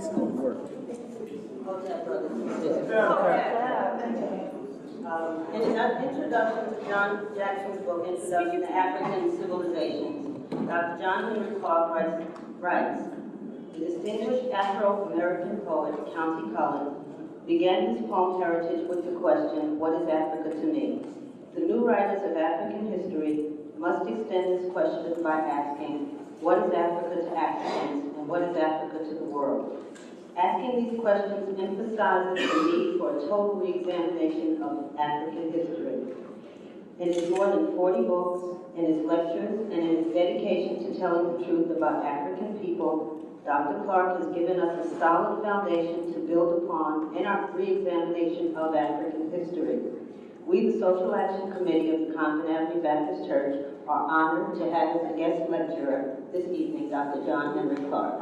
piece of work. In an introduction to John Jackson's book, Introduction to African Civilizations, Dr. John Henrik Clarke writes, the distinguished Afro-American poet, County Colonial, began his poem heritage with the question, what is Africa to me? The new writers of African history must extend this question by asking, what is Africa to Africans, and what is Africa to the world? Asking these questions emphasizes the need for a total re-examination of African history. In his more than 40 books, in his lectures, and in his dedication to telling the truth about African people, Dr. Clarke has given us a solid foundation to build upon in our re-examination of African history. We, the Social Action Committee of the Compton Avenue Baptist Church, are honored to have as a guest lecturer this evening, Dr. John Henrik Clarke.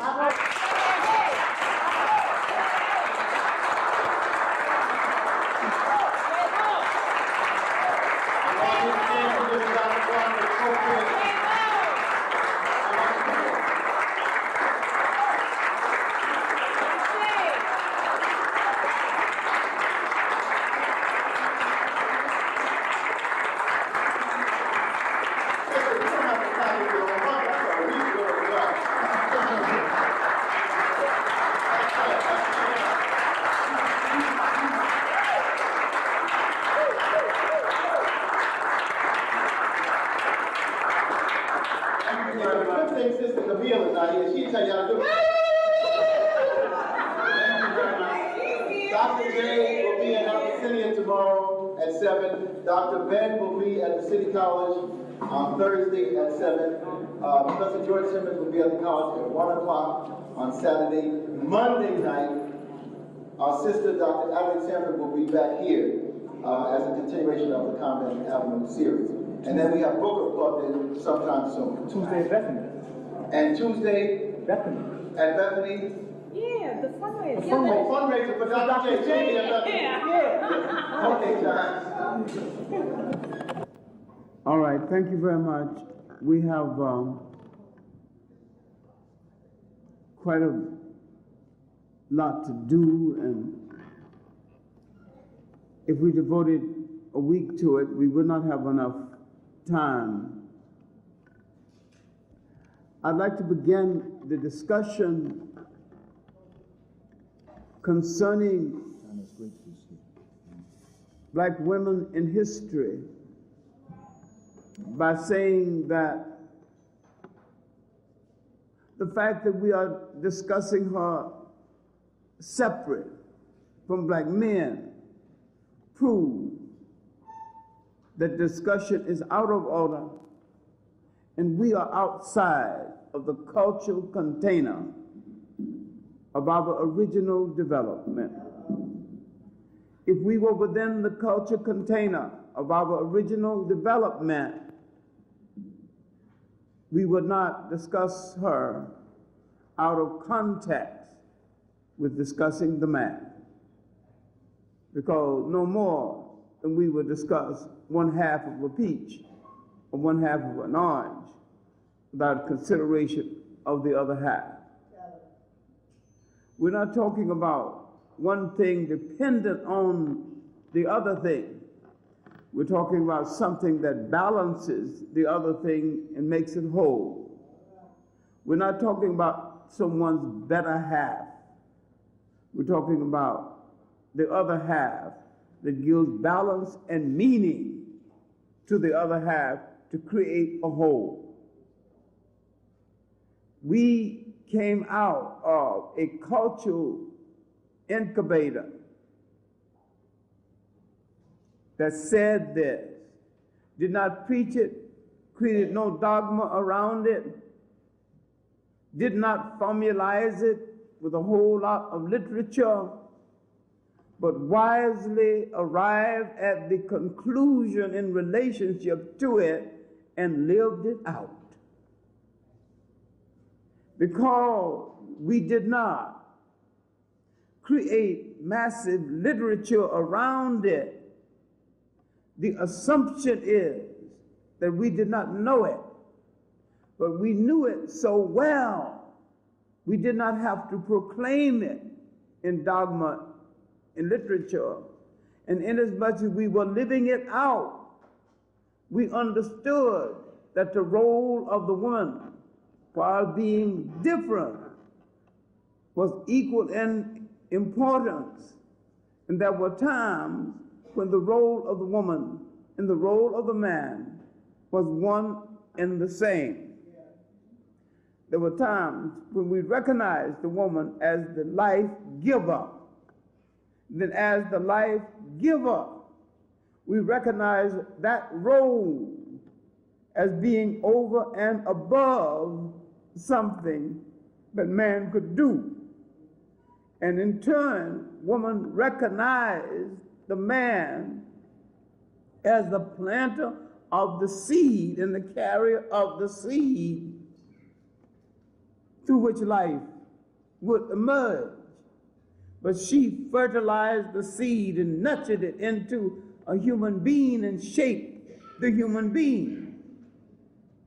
Dr. Ben will be at the City College on Thursday at 7. Professor George Simmons will be at the college at 1 o'clock on Saturday. Monday night, our sister, Dr. Alexandra, will be back here as a continuation of the Convent Avenue series. And then we have Booker plugged in sometime soon. Tuesday at Bethany. And Tuesday Bethany. At Bethany. Yeah, the fundraiser. Fundraiser for Dr. J. Yeah. Okay, John. All right, thank you very much. We have quite a lot to do, and if we devoted a week to it, we would not have enough time. I'd like to begin the discussion concerning Black women in history by saying that the fact that we are discussing her separate from Black men proves that discussion is out of order and we are outside of the cultural container of our original development. If we were within the culture container of our original development, we would not discuss her out of context with discussing the man. Because no more than we would discuss one half of a peach or one half of an orange without consideration of the other half. We're not talking about one thing dependent on the other thing. We're talking about something that balances the other thing and makes it whole. We're not talking about someone's better half. We're talking about the other half that gives balance and meaning to the other half to create a whole. We came out of a cultural incubator that said this, did not preach it, created no dogma around it, did not formalize it with a whole lot of literature, but wisely arrived at the conclusion in relationship to it and lived it out. Because we did not create massive literature around it, the assumption is that we did not know it, but we knew it so well We did not have to proclaim it in dogma, in literature, and inasmuch as we were living it out, we understood that the role of the woman, while being different, was equal in importance. And there were times when the role of the woman and the role of the man was one and the same. There were times when we recognized the woman as the life giver. Then as the life giver, we recognize that role as being over and above something that man could do. And in turn, woman recognized the man as the planter of the seed and the carrier of the seed through which life would emerge. But she fertilized the seed and nurtured it into a human being and shaped the human being.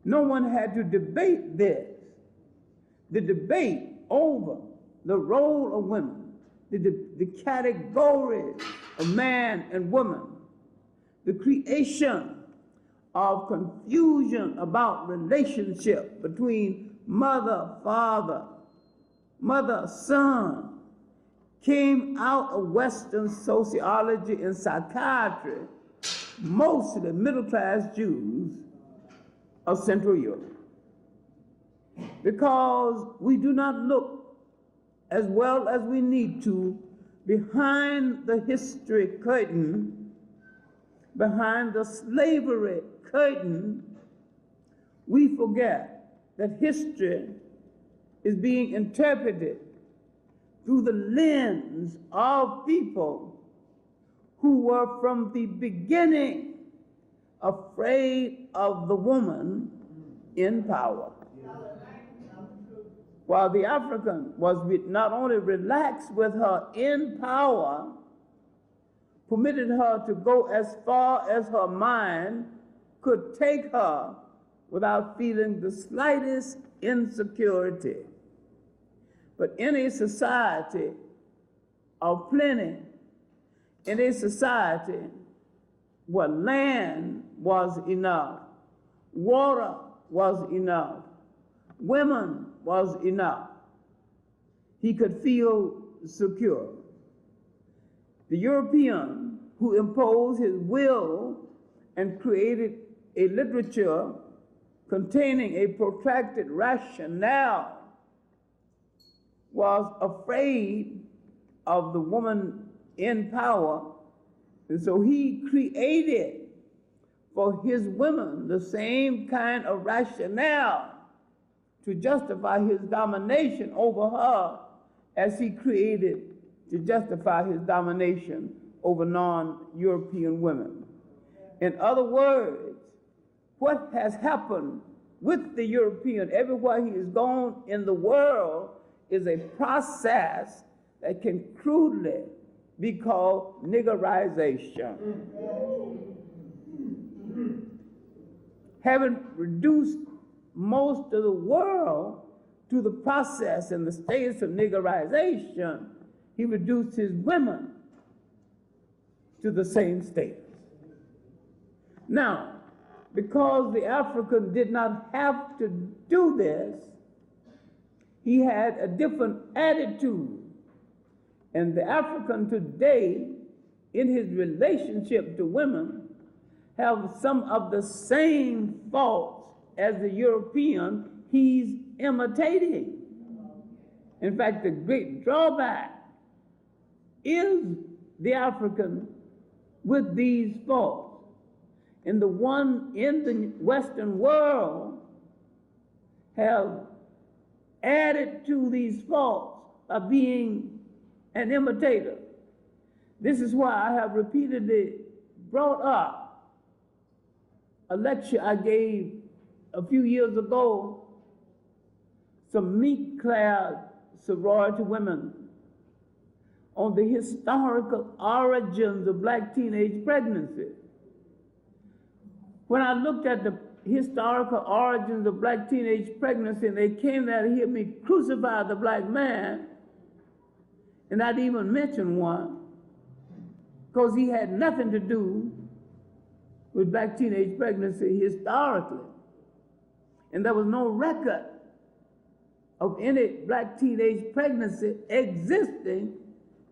No one had to debate this. The debate over the role of women, the categories of man and woman, the creation of confusion about relationship between mother, father, mother, son, came out of Western sociology and psychiatry, mostly middle-class Jews of Central Europe. Because we do not look as well as we need to behind the history curtain, behind the slavery curtain. We forget that history is being interpreted through the lens of people who were from the beginning afraid of the woman in power. While the African was not only relaxed with her in power, permitted her to go as far as her mind could take her without feeling the slightest insecurity. But in a society of plenty, in a society where land was enough, water was enough, women was enough, he could feel secure. The European who imposed his will and created a literature containing a protracted rationale was afraid of the woman in power, and so he created for his women the same kind of rationale to justify his domination over her as he created to justify his domination over non-European women. In other words, what has happened with the European everywhere he has gone in the world is a process that can crudely be called niggerization. Having reduced most of the world to the process and the status of niggerization, he reduced his women to the same status. Now, because the African did not have to do this, he had a different attitude. And the African today, in his relationship to women, have some of the same faults as the European he's imitating. In fact, the great drawback is the African with these faults. And the one in the Western world have added to these faults by being an imitator. This is why I have repeatedly brought up a lecture I gave a few years ago, some meat-clad sorority women, on the historical origins of black teenage pregnancy. When I looked at the historical origins of black teenage pregnancy, and they came there to hear me crucify the black man, and not even mention one, because he had nothing to do with black teenage pregnancy historically. And there was no record of any black teenage pregnancy existing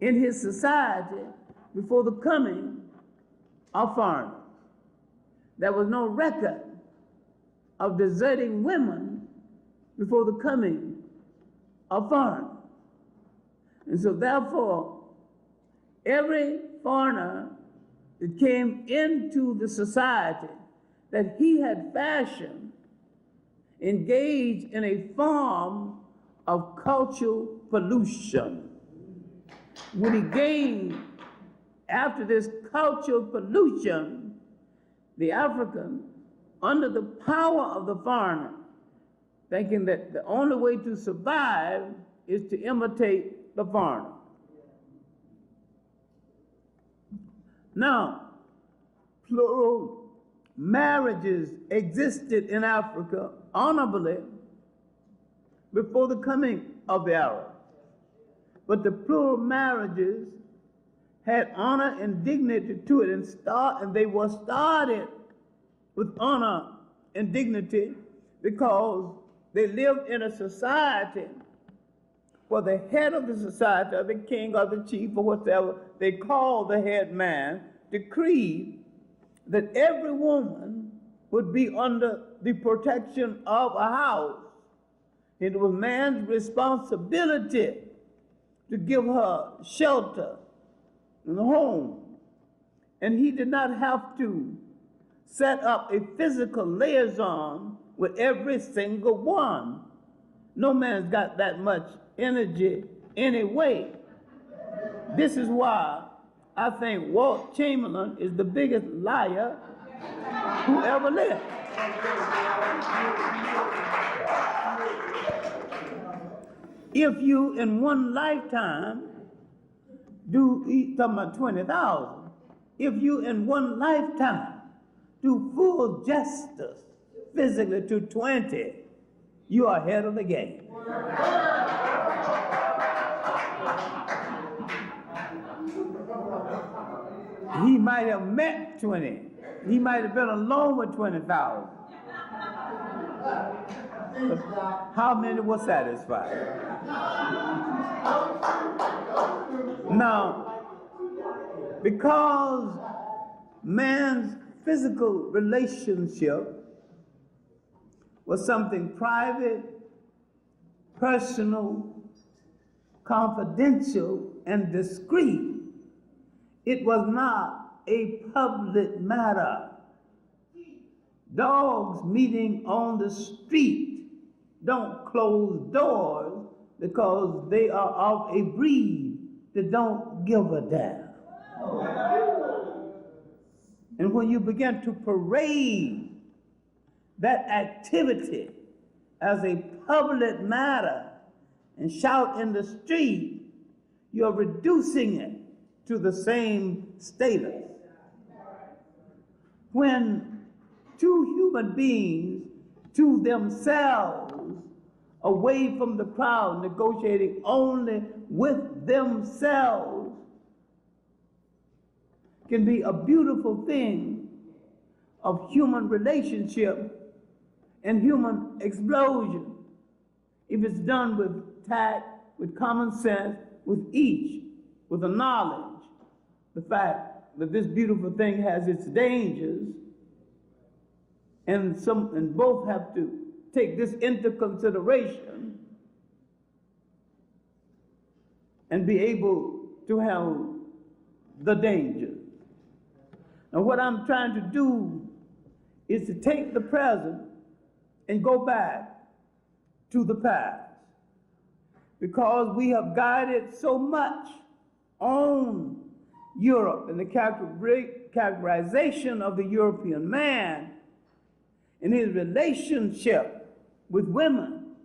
in his society before the coming of foreigners. There was no record of deserting women before the coming of foreigners. And so therefore, every foreigner that came into the society that he had fashioned engaged in a form of cultural pollution. When he gained, after this cultural pollution, the African, under the power of the foreigner, thinking that the only way to survive is to imitate the foreigner. Now, plural marriages existed in Africa honorably before the coming of the Arabs. But the plural marriages had honor and dignity to it, and they were started with honor and dignity because they lived in a society where the head of the society, or the king or the chief or whatever they called the head man, decreed that every woman would be under the protection of a house. It was man's responsibility to give her shelter and a home. And he did not have to set up a physical liaison with every single one. No man's got that much energy anyway. This is why I think Walt Chamberlain is the biggest liar who ever lived. If you in one lifetime do, he's talking about 20,000, if you in one lifetime do full justice physically to 20, you are ahead of the game. He might have met 20. He might have been alone with 20,000. How many were satisfied? Now, because man's physical relationship was something private, personal, confidential, and discreet, it was not a public matter. Dogs meeting on the street don't close doors because they are of a breed that don't give a damn. And when you begin to parade that activity as a public matter and shout in the street, you're reducing it to the same status. When two human beings to themselves, away from the crowd, negotiating only with themselves, can be a beautiful thing of human relationship and human explosion if it's done with tact, with common sense, with each, with the knowledge, the fact that this beautiful thing has its dangers, and both have to take this into consideration and be able to handle the dangers. Now, what I'm trying to do is to take the present and go back to the past, because we have guided so much on Europe and the characterization of the European man in his relationship with women.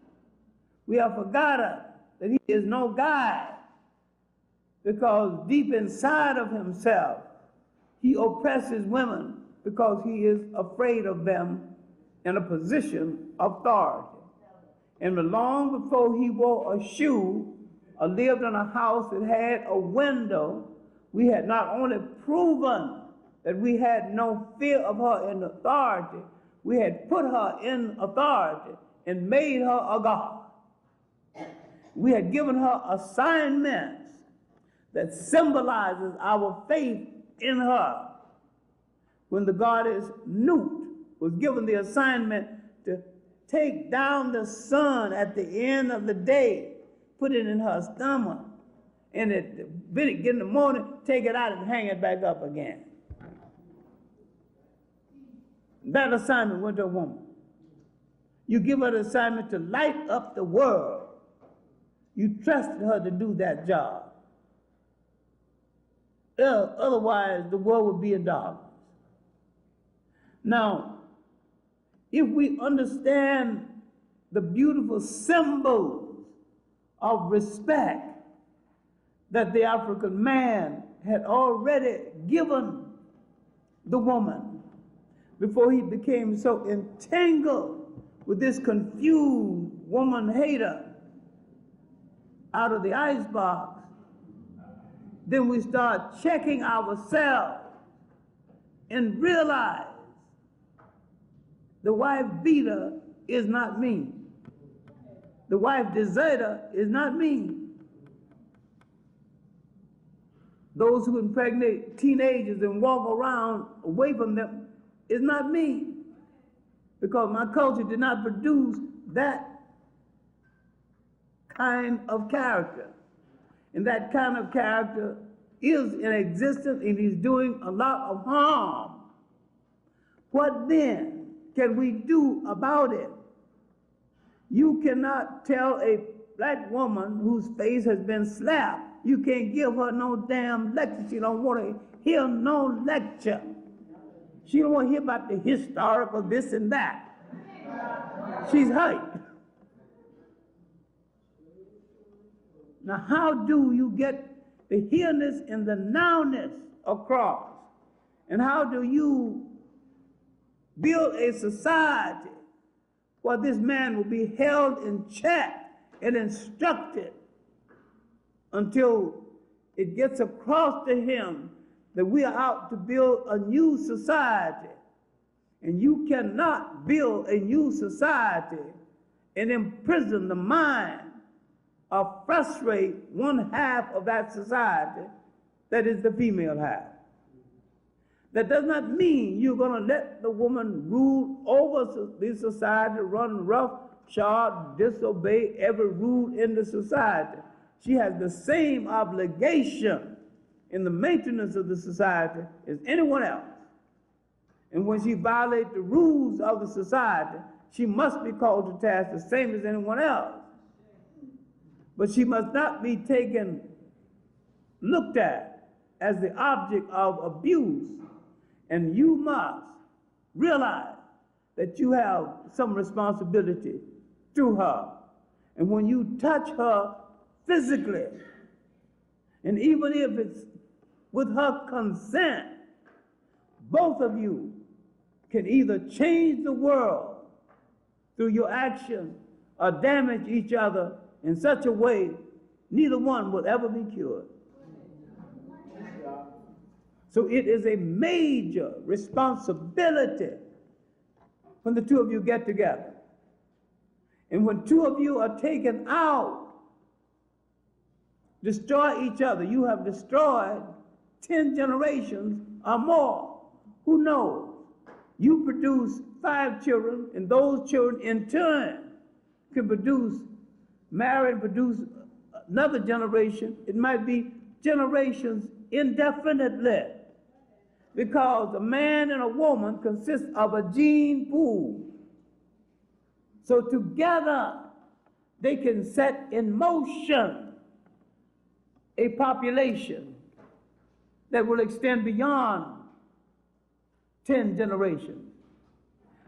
We have forgotten that he is no guide, because deep inside of himself, he oppresses women because he is afraid of them in a position of authority. And long before he wore a shoe or lived in a house that had a window, we had not only proven that we had no fear of her in authority, we had put her in authority and made her a god. We had given her assignments that symbolizes our faith in her. When the goddess Nut was given the assignment to take down the sun at the end of the day, put it in her stomach, and at the beginning in the morning, take it out and hang it back up again. That assignment went to a woman. You give her the assignment to light up the world. You trusted her to do that job. Otherwise, the world would be in darkness. Now, if we understand the beautiful symbols of respect that the African man had already given the woman before he became so entangled with this confused woman hater out of the icebox, then we start checking ourselves and realize the wife beater is not me. The wife deserter is not me. Those who impregnate teenagers and walk around away from them is not me. Because my culture did not produce that kind of character. And that kind of character is in existence and he's doing a lot of harm. What then can we do about it? You cannot tell a black woman whose face has been slapped, you can't give her no damn lecture. She don't want to hear no lecture. She don't want to hear about the historical this and that. She's hurt. Now, how do you get the here-ness and the now-ness across? And how do you build a society where this man will be held in check and instructed until it gets across to him that we are out to build a new society? And you cannot build a new society and imprison the mind or frustrate one half of that society, that is the female half. That does not mean you're going to let the woman rule over the society, run roughshod, disobey every rule in the society. She has the same obligation in the maintenance of the society as anyone else. And when she violates the rules of the society, she must be called to task the same as anyone else. But she must not be looked at as the object of abuse. And you must realize that you have some responsibility to her. And when you touch her physically, and even if it's with her consent, both of you can either change the world through your action or damage each other in such a way neither one will ever be cured. So it is a major responsibility when the two of you get together. And when two of you are taken out, destroy each other, you have destroyed 10 generations or more. Who knows? You produce 5 children, and those children in turn can marry and produce another generation. It might be generations indefinitely, because a man and a woman consist of a gene pool. So together they can set in motion a population that will extend beyond 10 generations.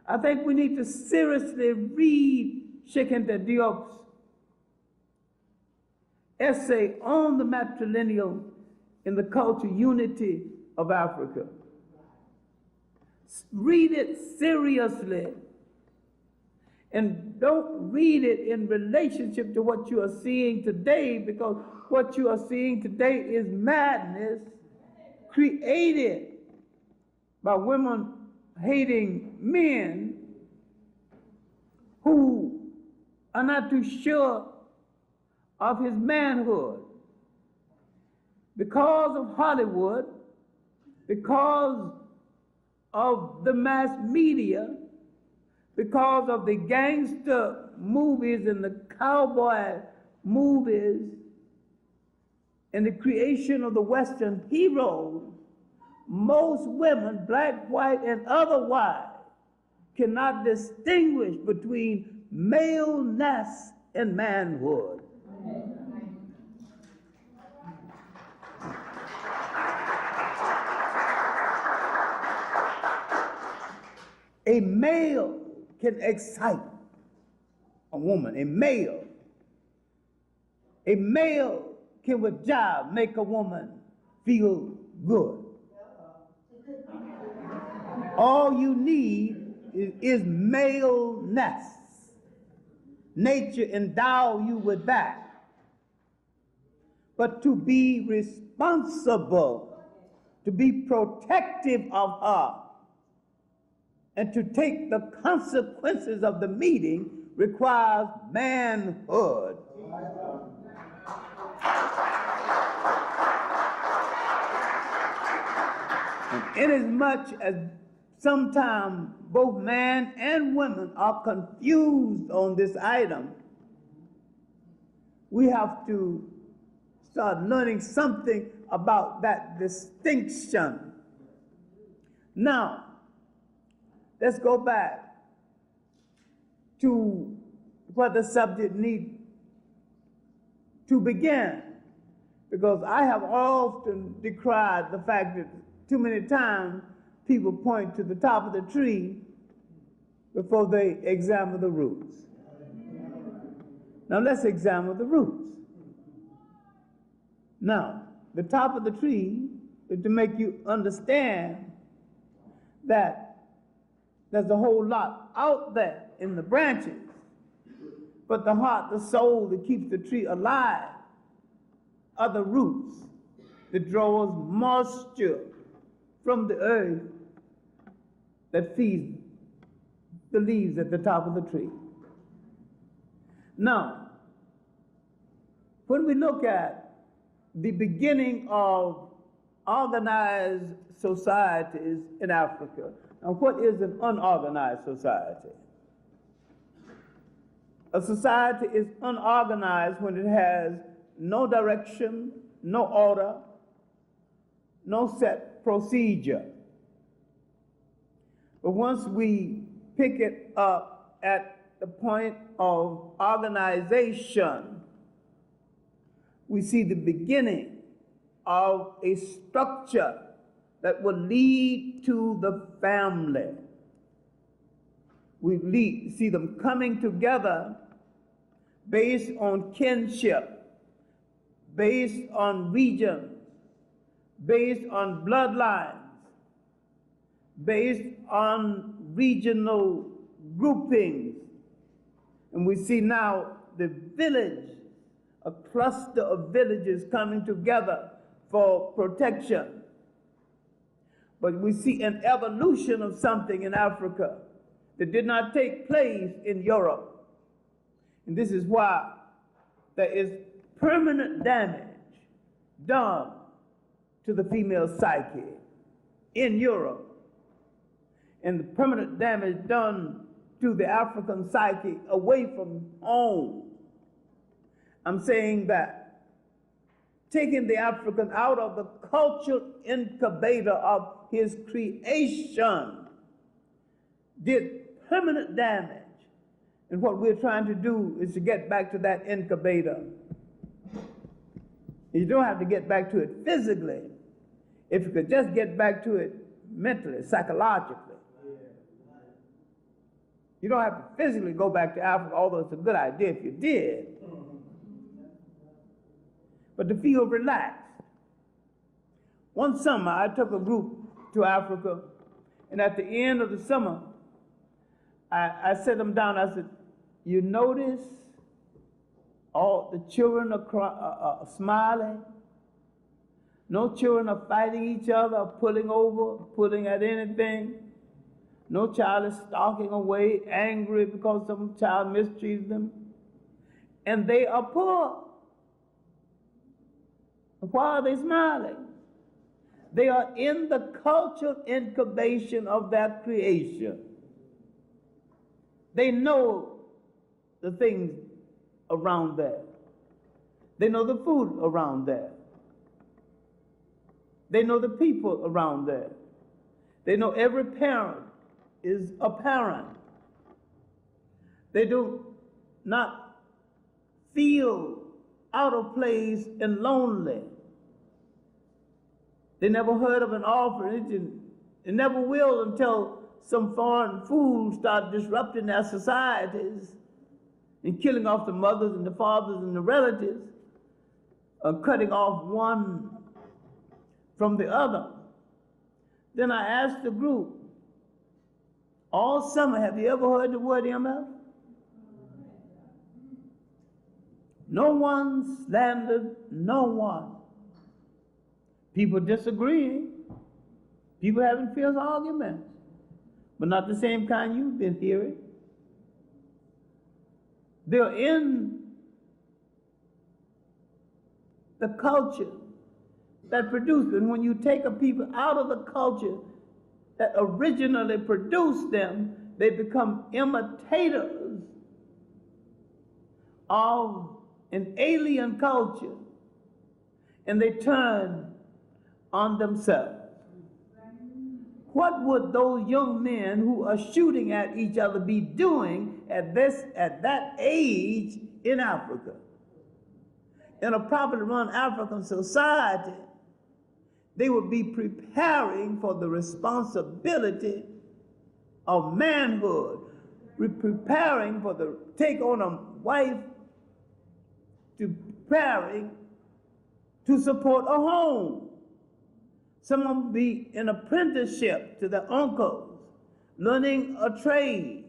I think we need to seriously read Cheikh Anta Diop's essay on the matrilineal in the culture unity of Africa. Read it seriously And don't read it in relationship to what you are seeing today, because what you are seeing today is madness created by women hating men who are not too sure of his manhood. Because of Hollywood, because of the mass media, because of the gangster movies and the cowboy movies and the creation of the Western heroes, most women, black, white, and otherwise, cannot distinguish between maleness and manhood. A male can excite a woman, a male. A male can with job make a woman feel good. All you need is maleness. Nature endow you with that. But to be responsible, to be protective of her, and to take the consequences of the meeting requires manhood. And inasmuch as sometimes both man and women are confused on this item, we have to start learning something about that distinction. Now, let's go back to what the subject needs to begin, because I have often decried the fact that too many times people point to the top of the tree before they examine the roots. Now let's examine the roots. Now, the top of the tree is to make you understand that there's a whole lot out there in the branches, but the heart, the soul that keeps the tree alive are the roots that draws moisture from the earth that feeds the leaves at the top of the tree. Now, when we look at the beginning of organized societies in Africa, now what is an unorganized society? A society is unorganized when it has no direction, no order, no set procedure. But once we pick it up at the point of organization, we see the beginning of a structure that will lead to the family. We see them coming together based on kinship, based on regions, based on bloodlines, based on regional groupings. And we see now the village, a cluster of villages coming together for protection. But we see an evolution of something in Africa that did not take place in Europe. And this is why there is permanent damage done to the female psyche in Europe, and the permanent damage done to the African psyche away from home. I'm saying that taking the African out of the cultural incubator of his creation did permanent damage. And what we're trying to do is to get back to that incubator. You don't have to get back to it physically. If you could just get back to it mentally, psychologically. You don't have to physically go back to Africa, although it's a good idea if you did. But to feel relaxed. One summer, I took a group to Africa, and at the end of the summer, I set them down. I said, you notice all the children are smiling. No children are fighting each other, pulling over, pulling at anything. No child is stalking away, angry because some child mistreated them. And they are poor. Why are they smiling? They are in the cultural incubation of that creation. They know the things around there. They know the food around there. They know the people around there. They know every parent is a parent. They do not feel out of place and lonely. They never heard of an orphanage, and never will until some foreign fools start disrupting their societies and killing off the mothers and the fathers and the relatives, cutting off one from the other. Then I asked the group, all summer, have you ever heard the word MF? No one slandered no one. People disagreeing, people having fierce arguments, but not the same kind you've been hearing. They're in the culture that produced them. When you take a people out of the culture that originally produced them, they become imitators of an alien culture, and they turn on themselves. What would those young men who are shooting at each other be doing at that age in Africa? In a properly run African society, they would be preparing for the responsibility of manhood, preparing for the take on a wife, preparing to support a home. Someone would be in apprenticeship to their uncles, learning a trade.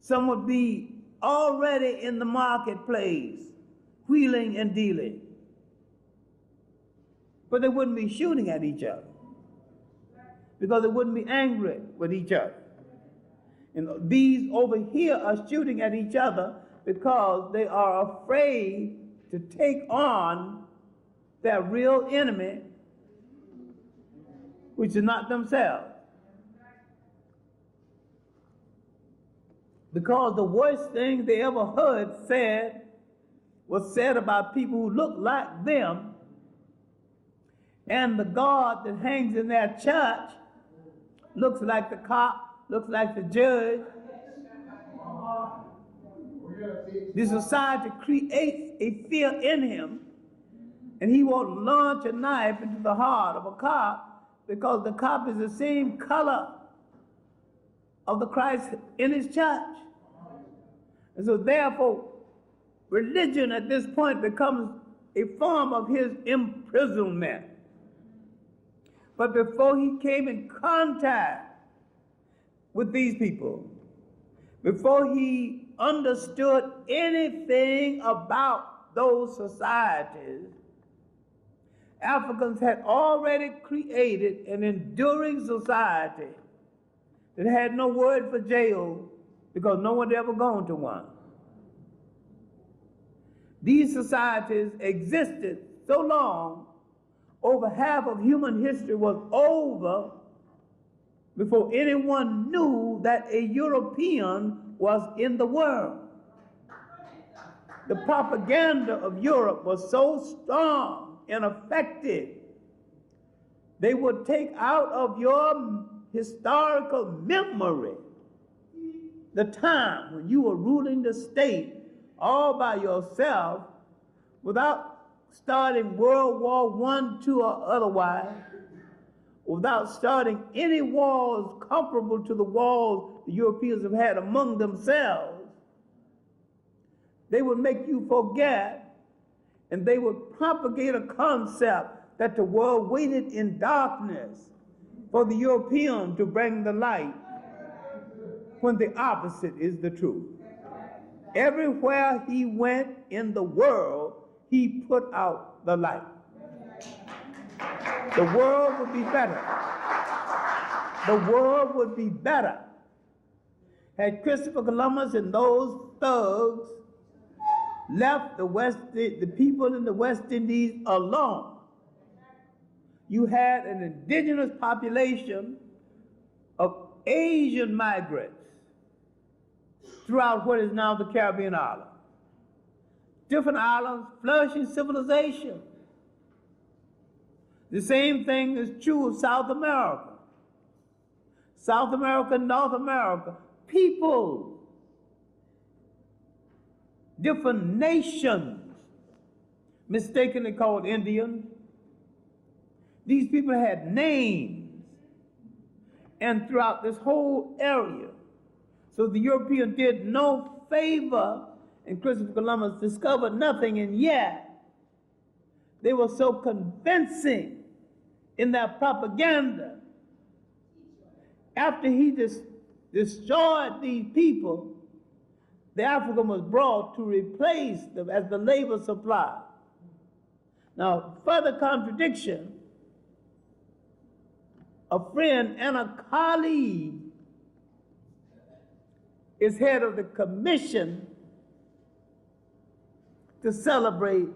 Some would be already in the marketplace, wheeling and dealing. But they wouldn't be shooting at each other because they wouldn't be angry with each other. And these over here are shooting at each other because they are afraid to take on their real enemy, which is not themselves. Because the worst thing they ever heard said was said about people who look like them, and the God that hangs in their church looks like the cop, looks like the judge. The society creates a fear in him, and he won't launch a knife into the heart of a cop because the cop is the same color of the Christ in his church. And so therefore, religion at this point becomes a form of his imprisonment. But before he came in contact with these people, before he understood anything about those societies, Africans had already created an enduring society that had no word for jail because no one had ever gone to one. These societies existed so long, over half of human history was over before anyone knew that a European was in the world. The propaganda of Europe was so strong and effective, they would take out of your historical memory the time when you were ruling the state all by yourself without starting World War I, II, or otherwise, without starting any wars comparable to the wars the Europeans have had among themselves. They would make you forget, and they would propagate a concept that the world waited in darkness for the European to bring the light, when the opposite is the truth. Everywhere he went in the world, he put out the light. The world would be better. The world would be better had Christopher Columbus and those thugs left the people in the West Indies alone. You had an indigenous population of Asian migrants throughout what is now the Caribbean islands. Different islands, flourishing civilization. The same thing is true of South America. South America, North America, people, different nations, mistakenly called Indians. These people had names, and throughout this whole area. So the European did no favor, and Christopher Columbus discovered nothing, and yet they were so convincing in their propaganda. After he destroyed these people, the African was brought to replace them as the labor supply. Now, further contradiction, a friend and a colleague is head of the commission to celebrate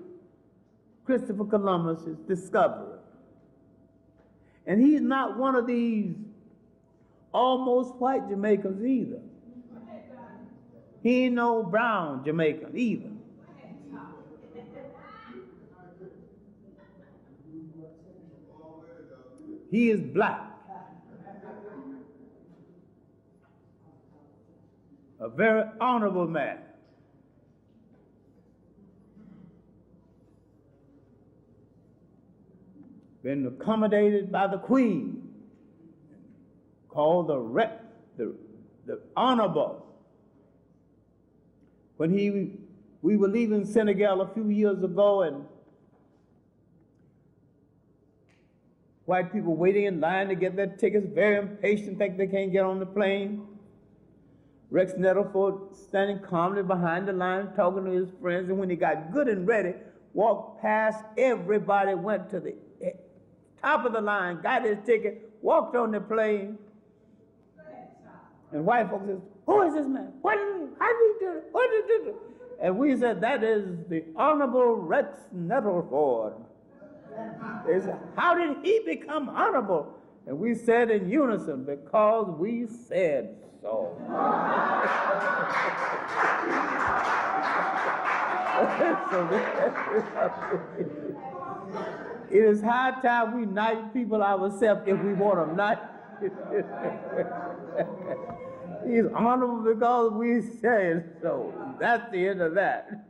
Christopher Columbus's discovery. And he's not one of these almost white Jamaicans either. He ain't no brown Jamaican either. He is black. A very honorable man. Been accommodated by the Queen, called the honorable. When we were leaving Senegal a few years ago, and white people waiting in line to get their tickets, very impatient, think they can't get on the plane. Rex Nettlefold standing calmly behind the line, talking to his friends, and when he got good and ready, walked past everybody, went to the top of the line, got his ticket, walked on the plane. And white folks said, "Who is this man? What did he, how did he do it? What did he do?" And we said, "That is the Honorable Rex Nettleford." They said, "How did he become honorable?" And we said in unison, "Because we said so." It is high time we knight people ourselves if we want them knighted. He's honorable because we said so. That's the end of that.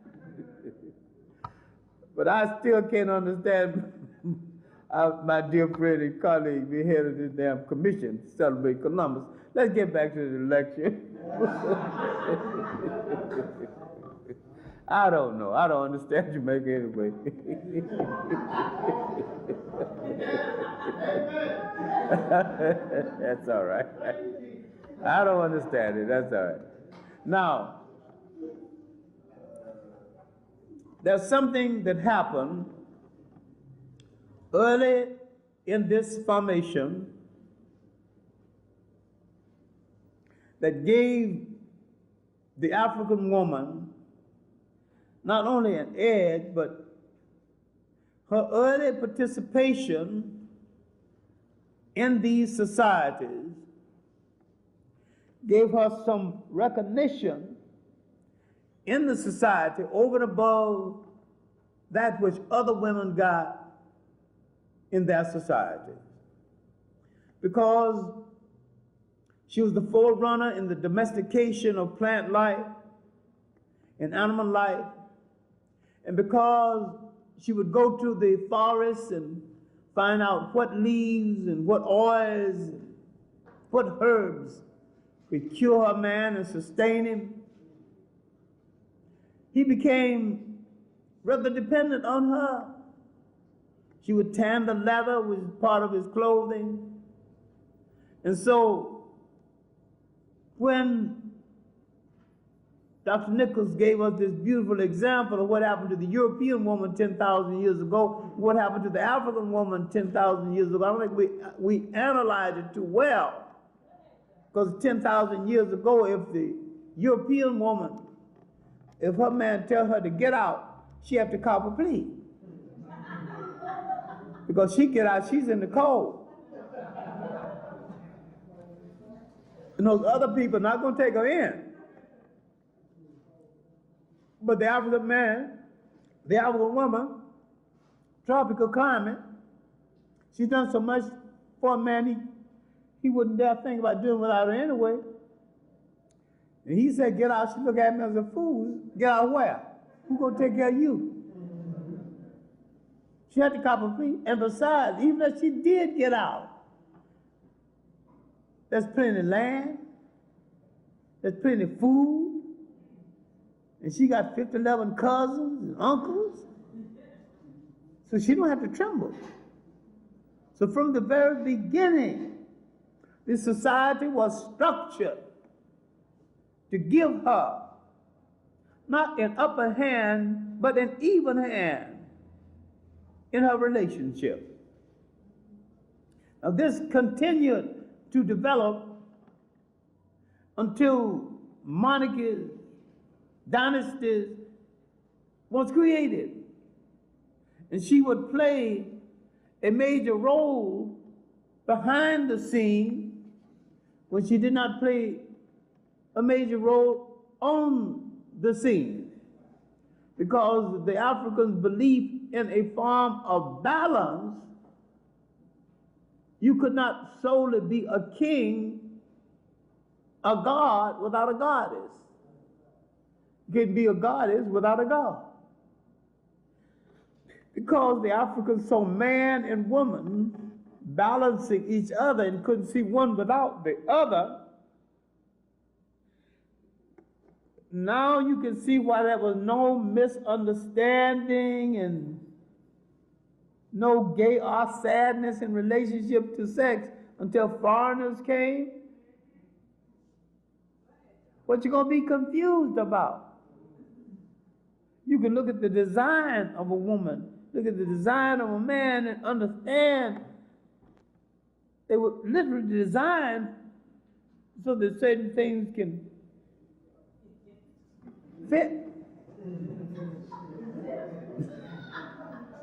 But I still can't understand my dear friend and colleague, the head of this damn commission to celebrate Columbus. Let's get back to the lecture. I don't know. I don't understand Jamaica anyway. That's all right. I don't understand it. That's all right. Now, there's something that happened early in this formation that gave the African woman not only an edge, but her early participation in these societies gave her some recognition in the society over and above that which other women got in their society. Because she was the forerunner in the domestication of plant life and animal life, and because she would go to the forests and find out what leaves and what oils, and what herbs could cure her man and sustain him, he became rather dependent on her. She would tan the leather, which was part of his clothing. And so when Dr. Nichols gave us this beautiful example of what happened to the European woman 10,000 years ago, what happened to the African woman 10,000 years ago. I don't think we analyzed it too well. Because 10,000 years ago, if the European woman, if her man tells her to get out, she have to cop a plea. Because she get out, she's in the cold. And those other people are not going to take her in. But the African man, the African woman, tropical climate, she's done so much for a man he wouldn't dare think about doing without her anyway. And he said, get out. She looked at me as a fool. Get out where? Who's going to take care of you? She had to cop a plea. And besides, even if she did get out, there's plenty of land, there's plenty of food, and she got 11 cousins and uncles, so she don't have to tremble. So from the very beginning, this society was structured to give her not an upper hand, but an even hand in her relationship. Now this continued to develop until monarchies, dynasties was created. And she would play a major role behind the scene when she did not play a major role on the scene. Because the Africans believed in a form of balance. You could not solely be a king, a god, without a goddess. You couldn't be a goddess without a god. Because the Africans saw man and woman balancing each other and couldn't see one without the other, now you can see why there was no misunderstanding and no gay or sadness in relationship to sex until foreigners came. What you gonna be confused about? You can look at the design of a woman, look at the design of a man and understand they were literally designed so that certain things can fit.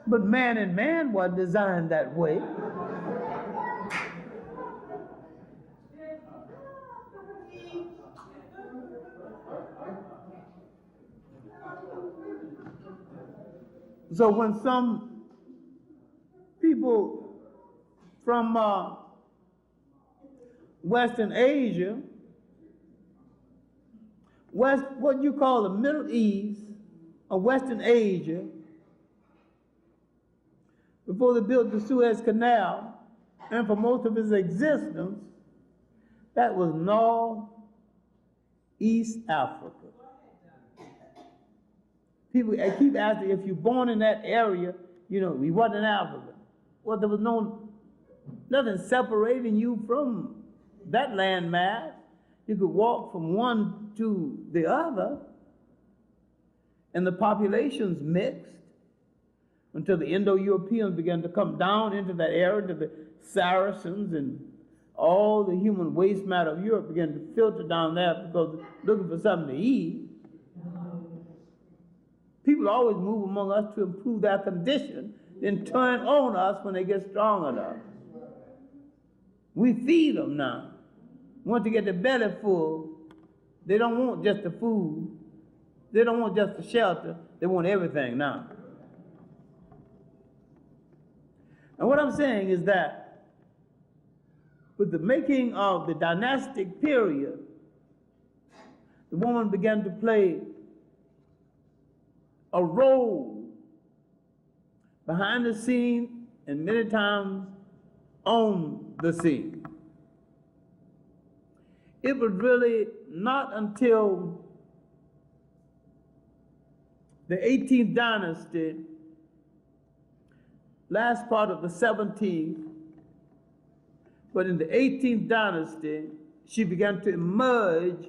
But man and man were designed that way. So when some people from Western Asia, what you call the Middle East or Western Asia, before they built the Suez Canal, and for most of its existence, that was Northeast Africa. People keep asking, if you're born in that area, you know, we wasn't African. Well, there was nothing separating you from that landmass. You could walk from one to the other, and the populations mixed until the Indo-Europeans began to come down into that area, to the Saracens, and all the human waste matter of Europe began to filter down there because looking for something to eat. People always move among us to improve their condition, then turn on us when they get strong enough. We feed them now. Want to get their belly full, they don't want just the food. They don't want just the shelter. They want everything now. And what I'm saying is that with the making of the dynastic period, the woman began to play a role behind the scene and many times on the scene. It was really not until the 18th dynasty, last part of the 17th, but in the 18th dynasty, she began to emerge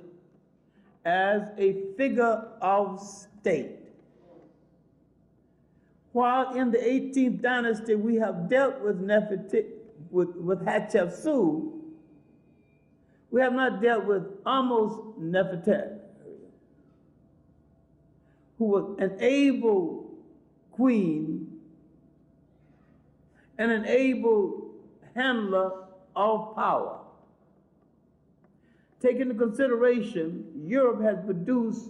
as a figure of state. While in the 18th dynasty we have dealt with Hatshepsut, we have not dealt with Amos Nefertari, who was an able queen and an able handler of power. Taking into consideration, Europe has produced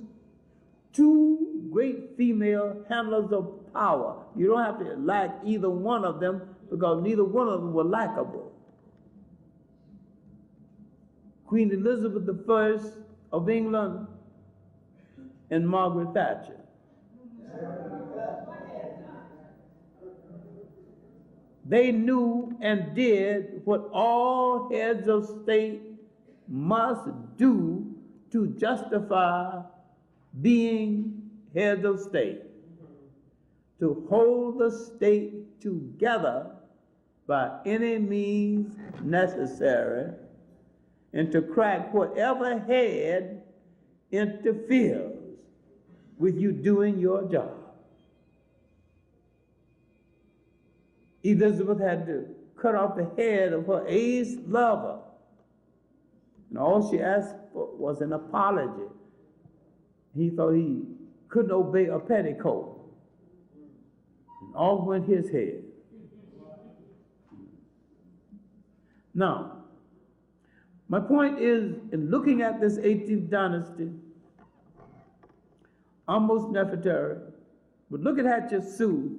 two great female handlers of power. You don't have to like either one of them because neither one of them were likable. Queen Elizabeth I of England and Margaret Thatcher. They knew and did what all heads of state must do to justify being heads of state, to hold the state together by any means necessary, and to crack whatever head interferes with you doing your job. Elizabeth had to cut off the head of her ace lover, and all she asked for was an apology. He thought he couldn't obey a petticoat, and off went his head. Now, my point is, in looking at this 18th dynasty, Amos Nefertari, but look at Hatshepsut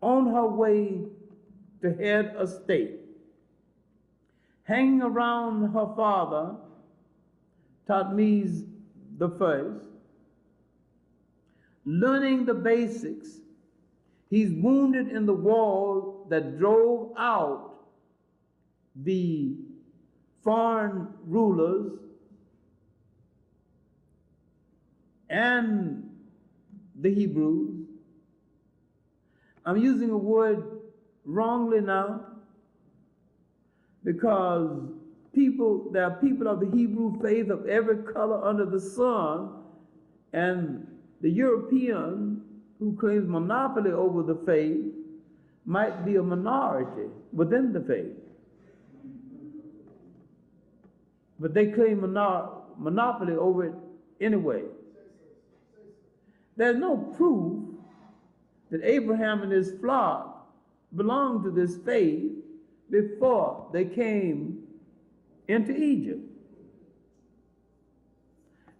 on her way to head a state, hanging around her father, Thutmose I, learning the basics. He's wounded in the wall that drove out the foreign rulers and the Hebrews. I'm using a word wrongly now because there are people of the Hebrew faith of every color under the sun, and the European who claims monopoly over the faith might be a minority within the faith. But they claim monopoly over it anyway. There's no proof that Abraham and his flock belonged to this faith before they came into Egypt.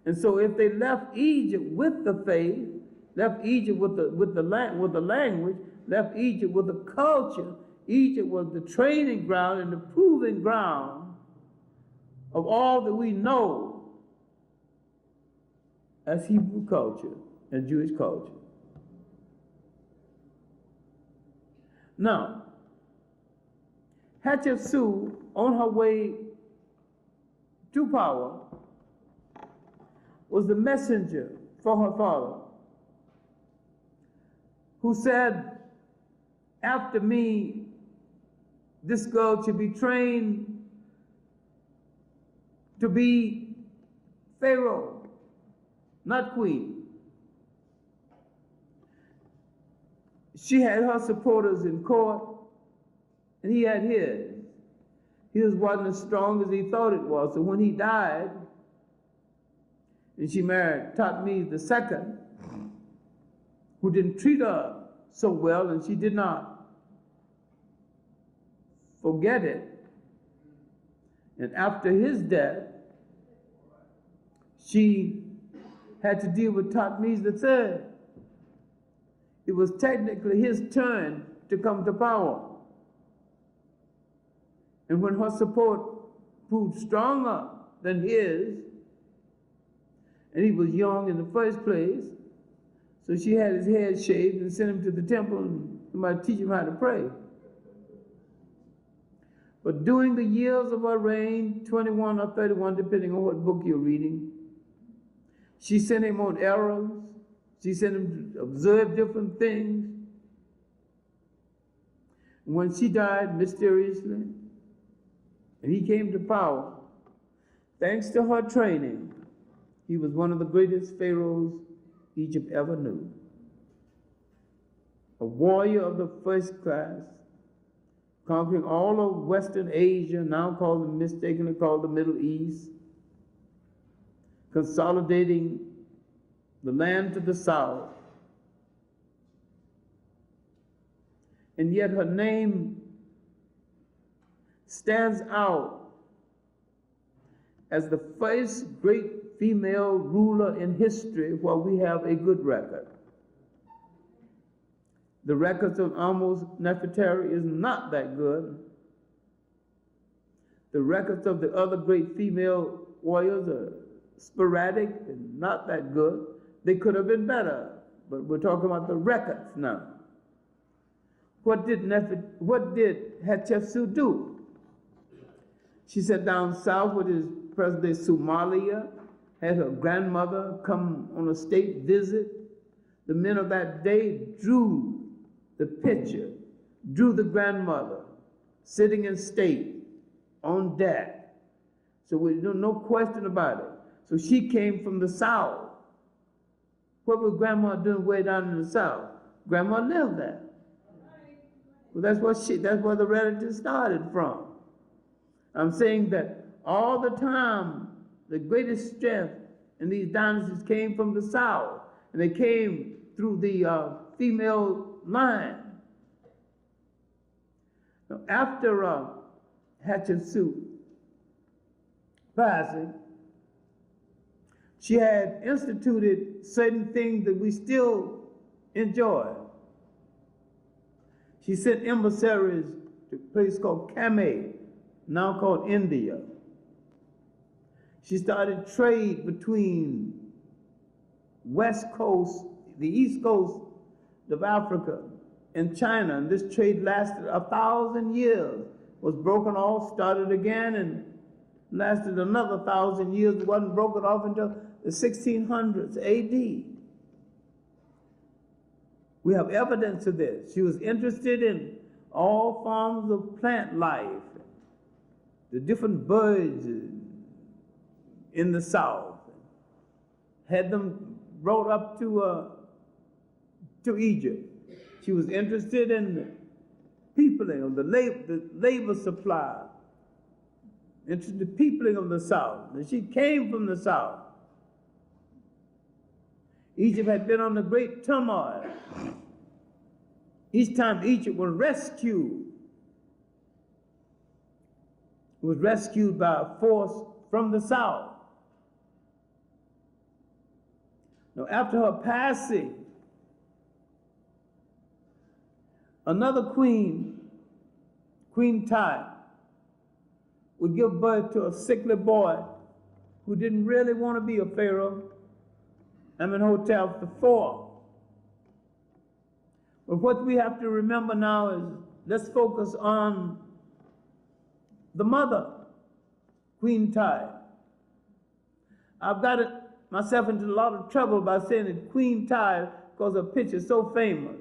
And so if they left Egypt with the faith, left Egypt with the language, left Egypt with the culture, Egypt was the training ground and the proving ground of all that we know as Hebrew culture and Jewish culture. Now, Hatshepsut, on her way to power, was the messenger for her father, who said, after me, this girl should be trained to be Pharaoh, not queen. She had her supporters in court, and he had his. His wasn't as strong as he thought it was, so when he died, and she married Thutmose II, who didn't treat her so well, and she did not forget it. And after his death, she had to deal with Thutmose III. It was technically his turn to come to power. And when her support proved stronger than his, and he was young in the first place, so she had his head shaved and sent him to the temple and somebody teach him how to pray. But during the years of her reign, 21 or 31, depending on what book you're reading, she sent him on errands. She sent him to observe different things. When she died mysteriously, and he came to power, thanks to her training, He was one of the greatest pharaohs Egypt ever knew. A warrior of the first class, conquering all of Western Asia, now mistakenly called the Middle East, consolidating the land to the south. And yet her name stands out as the first great female ruler in history where we have a good record. The records on almost Nefertari is not that good. The records of the other great female warriors are sporadic and not that good. They could have been better, but we're talking about the records now. What did Hatshepsut do? She sat down south, what is present-day Somalia, had her grandmother come on a state visit. The men of that day drew the picture, drew the grandmother sitting in state on deck. So no question about it. So she came from the south. What was grandma doing way down in the south? Grandma lived there. Well, that's where the relative started from. I'm saying that all the time, the greatest strength in these dynasties came from the south, and they came through the female line. Now, after Hatshepsut passing, she had instituted certain things that we still enjoy. She sent emissaries to a place called Kameh, now called India. She started trade between West Coast, the East Coast of Africa, and China. And this trade lasted 1,000 years, was broken off, started again, and lasted another 1,000 years. It wasn't broken off until the 1600s AD. We have evidence of this. She was interested in all forms of plant life, the different birds in the south, had them brought up to Egypt. She was interested in the peopling of the labor supply, interested in the peopling of the south. And she came from the south. Egypt had been on a great turmoil. Each time Egypt was rescued, it was rescued by a force from the south. Now, after her passing, another queen, Queen Tai, would give birth to a sickly boy who didn't really want to be a pharaoh, Amenhotep IV. But what we have to remember now is, let's focus on the mother, Queen Tai. I've got myself into a lot of trouble by saying that Queen Tai, because her picture is so famous.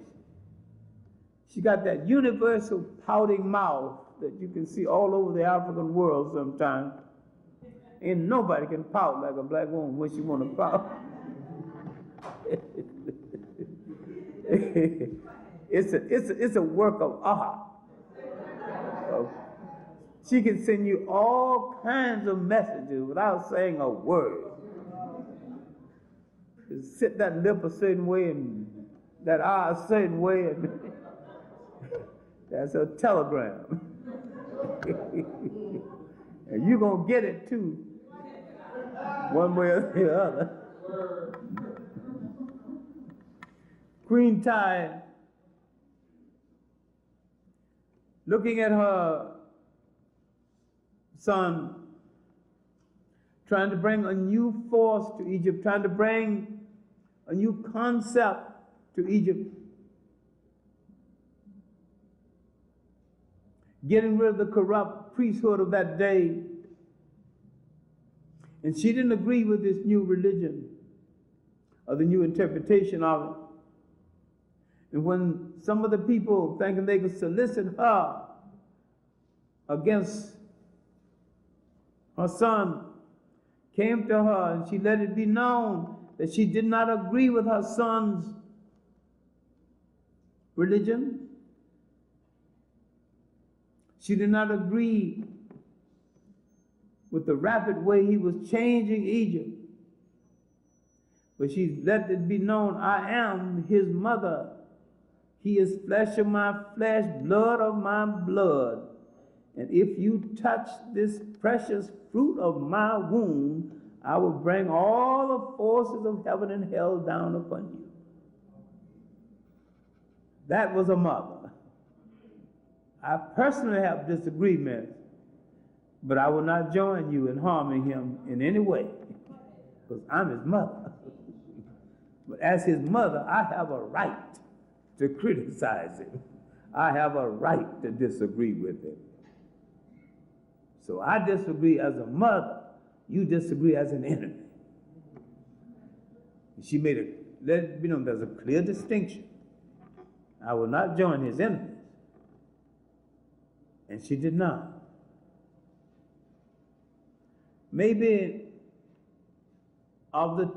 She got that universal pouting mouth that you can see all over the African world sometimes. Ain't nobody can pout like a black woman when she want to pout. It's a work of art. She can send you all kinds of messages without saying a word. Just sit that lip a certain way and that eye a certain way, and that's a telegram. And you're going to get it too, one way or the other. Queen Tai, looking at her son, trying to bring a new force to Egypt, trying to bring a new concept to Egypt, getting rid of the corrupt priesthood of that day. And she didn't agree with this new religion or the new interpretation of it. And when some of the people thinking they could solicit her against her son came to her and she let it be known that she did not agree with her son's religion. She did not agree with the rapid way he was changing Egypt. But she let it be known, I am his mother. He is flesh of my flesh, blood of my blood. And if you touch this precious fruit of my womb, I will bring all the forces of heaven and hell down upon you. That was a mother. I personally have disagreements, but I will not join you in harming him in any way, because I'm his mother. But as his mother, I have a right to criticize him. I have a right to disagree with him. So I disagree as a mother, you disagree as an enemy. She made it, let it be known there's a clear distinction. I will not join his enemies. And she did not. Maybe of the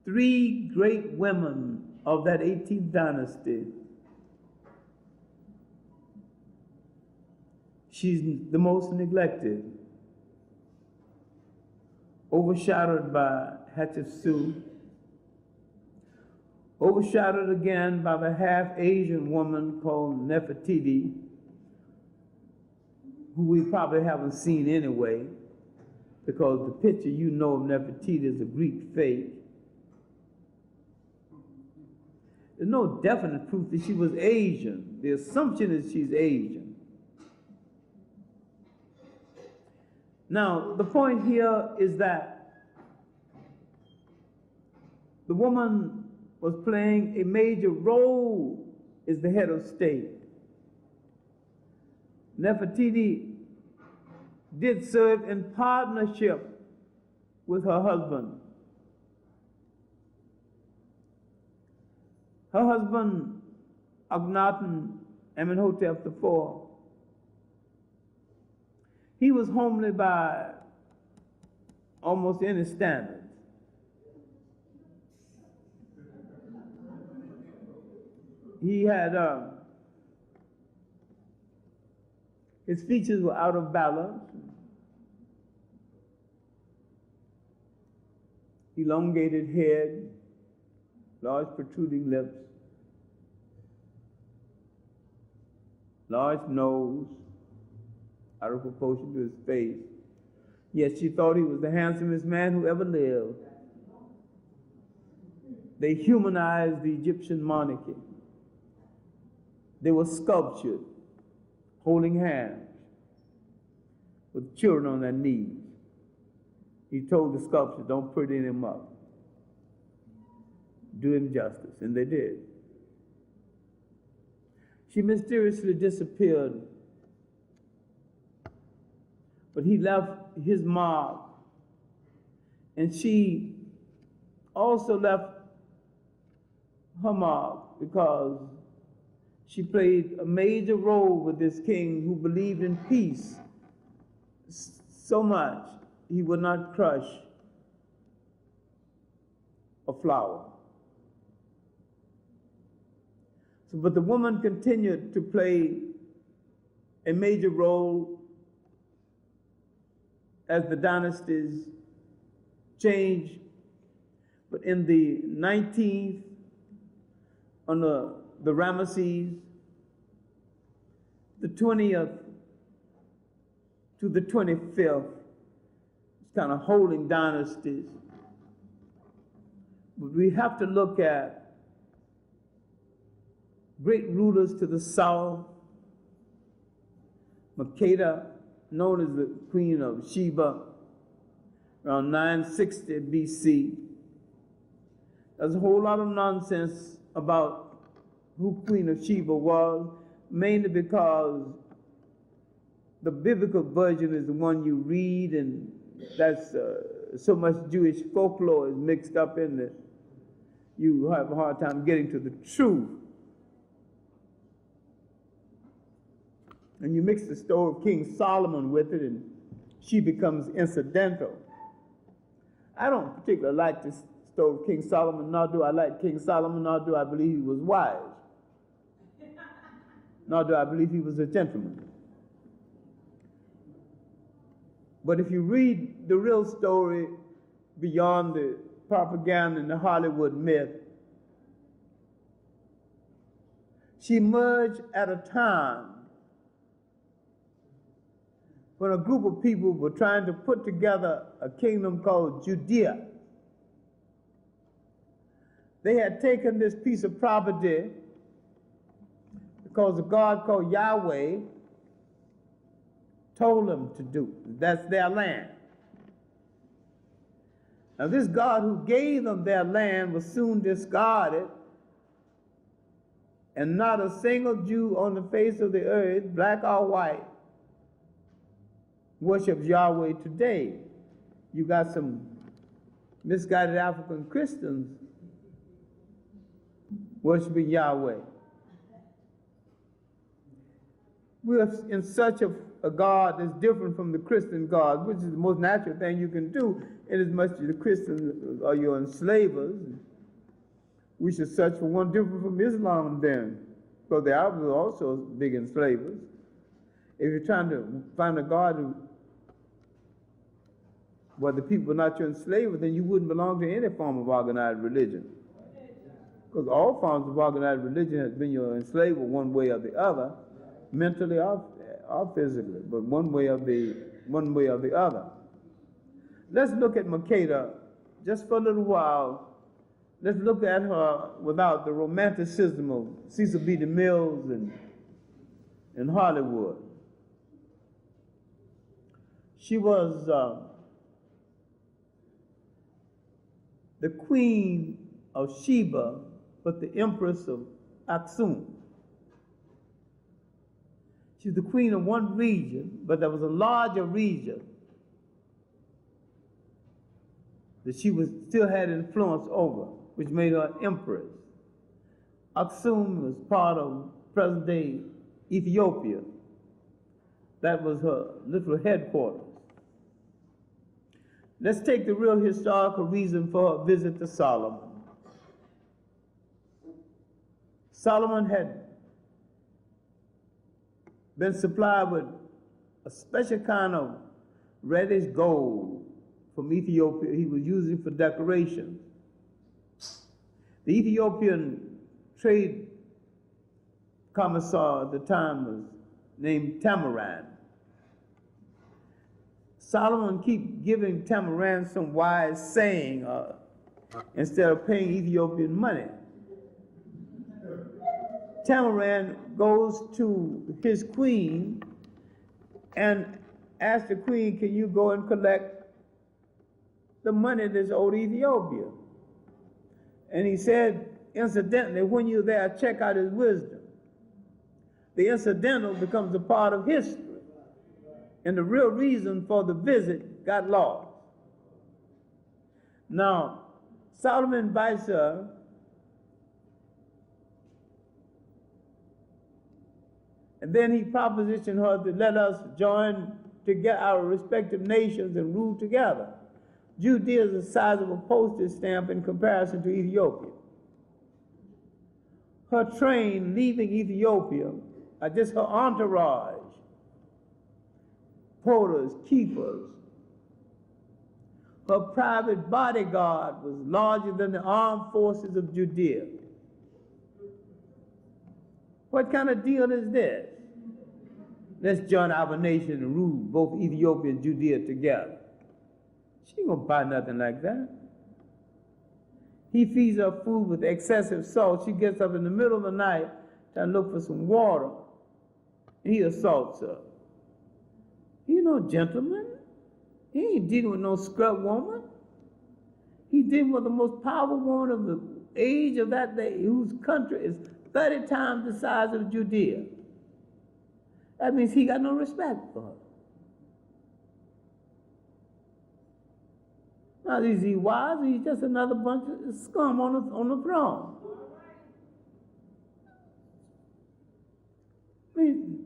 three great women of that 18th dynasty, she's the most neglected, overshadowed by Hatshepsut, overshadowed again by the half-Asian woman called Nefertiti, who we probably haven't seen anyway, because the picture you know of Nefertiti is a Greek fake. There's no definite proof that she was Asian. The assumption is she's Asian. Now, the point here is that the woman was playing a major role as the head of state. Nefertiti did serve in partnership with her husband. Her husband, Akhenaten Amenhotep IV, he was homely by almost any standard. He had, his features were out of balance, elongated head, large protruding lips, large nose, out of proportion to his face. Yet she thought he was the handsomest man who ever lived. They humanized the Egyptian monarchy. They were sculptured, holding hands, with children on their knees. He told the sculptor, don't pretty him up. Do him justice, and they did. She mysteriously disappeared, but he left his mark, and she also left her mark because she played a major role with this king who believed in peace so much he would not crush a flower. So, but the woman continued to play a major role as the dynasties changed. But in the 19th, under the Ramesses, the 20th to the 25th, it's kind of holding dynasties. But we have to look at great rulers to the south, Makeda, known as the Queen of Sheba, around 960 BC. There's a whole lot of nonsense about who Queen of Sheba was, mainly because the biblical version is the one you read, and that's so much Jewish folklore is mixed up in it. You have a hard time getting to the truth. And you mix the story of King Solomon with it, and she becomes incidental. I don't particularly like this story of King Solomon, nor do I like King Solomon, nor do I believe he was wise, nor do I believe he was a gentleman. But if you read the real story beyond the propaganda and the Hollywood myth, she emerged at a time when a group of people were trying to put together a kingdom called Judea. They had taken this piece of property because a God called Yahweh told them to do. That's their land. Now this God who gave them their land was soon discarded, and not a single Jew on the face of the earth, black or white, worships Yahweh today. You got some misguided African Christians worshiping Yahweh. We're in search of a God that's different from the Christian God, which is the most natural thing you can do, inasmuch as the Christians are your enslavers. We should search for one different from Islam then, because the Arabs are also big enslavers. If you're trying to find a God who, well, the people are not your enslavers, then you wouldn't belong to any form of organized religion. Because all forms of organized religion has been your enslaver one way or the other, mentally or physically, but one way or the other. Let's look at Makeda just for a little while. Let's look at her without the romanticism of Cecil B. DeMille and Hollywood. She was the queen of Sheba, but the empress of Aksum. She's the queen of one region, but there was a larger region that she still had influence over, which made her empress. Aksum was part of present-day Ethiopia. That was her little headquarters. Let's take the real historical reason for her visit to Solomon. Solomon had been supplied with a special kind of reddish gold from Ethiopia he was using for decoration. The Ethiopian trade commissar at the time was named Tamaran. Solomon kept giving Tamaran some wise saying instead of paying Ethiopian money. Tamaran goes to his queen and asks the queen, can you go and collect the money that's owed Ethiopia? And he said, incidentally, when you're there, check out his wisdom. The incidental becomes a part of history, and the real reason for the visit got lost. Now, Solomon invites her and then he propositioned her to let us join to get our respective nations and rule together. Judea is the size of a postage stamp in comparison to Ethiopia. Her train leaving Ethiopia, just her entourage, porters, keepers, her private bodyguard was larger than the armed forces of Judea. What kind of deal is this? Let's join our nation and rule both Ethiopia and Judea together. She ain't gonna buy nothing like that. He feeds her food with excessive salt. She gets up in the middle of the night trying to look for some water. He assaults her. He no gentleman. He ain't dealing with no scrub woman. He dealing with the most powerful woman of the age of that day, whose country is 30 times the size of Judea. That means he got no respect for her. Now, is he wise or he's just another bunch of scum on the throne? I mean,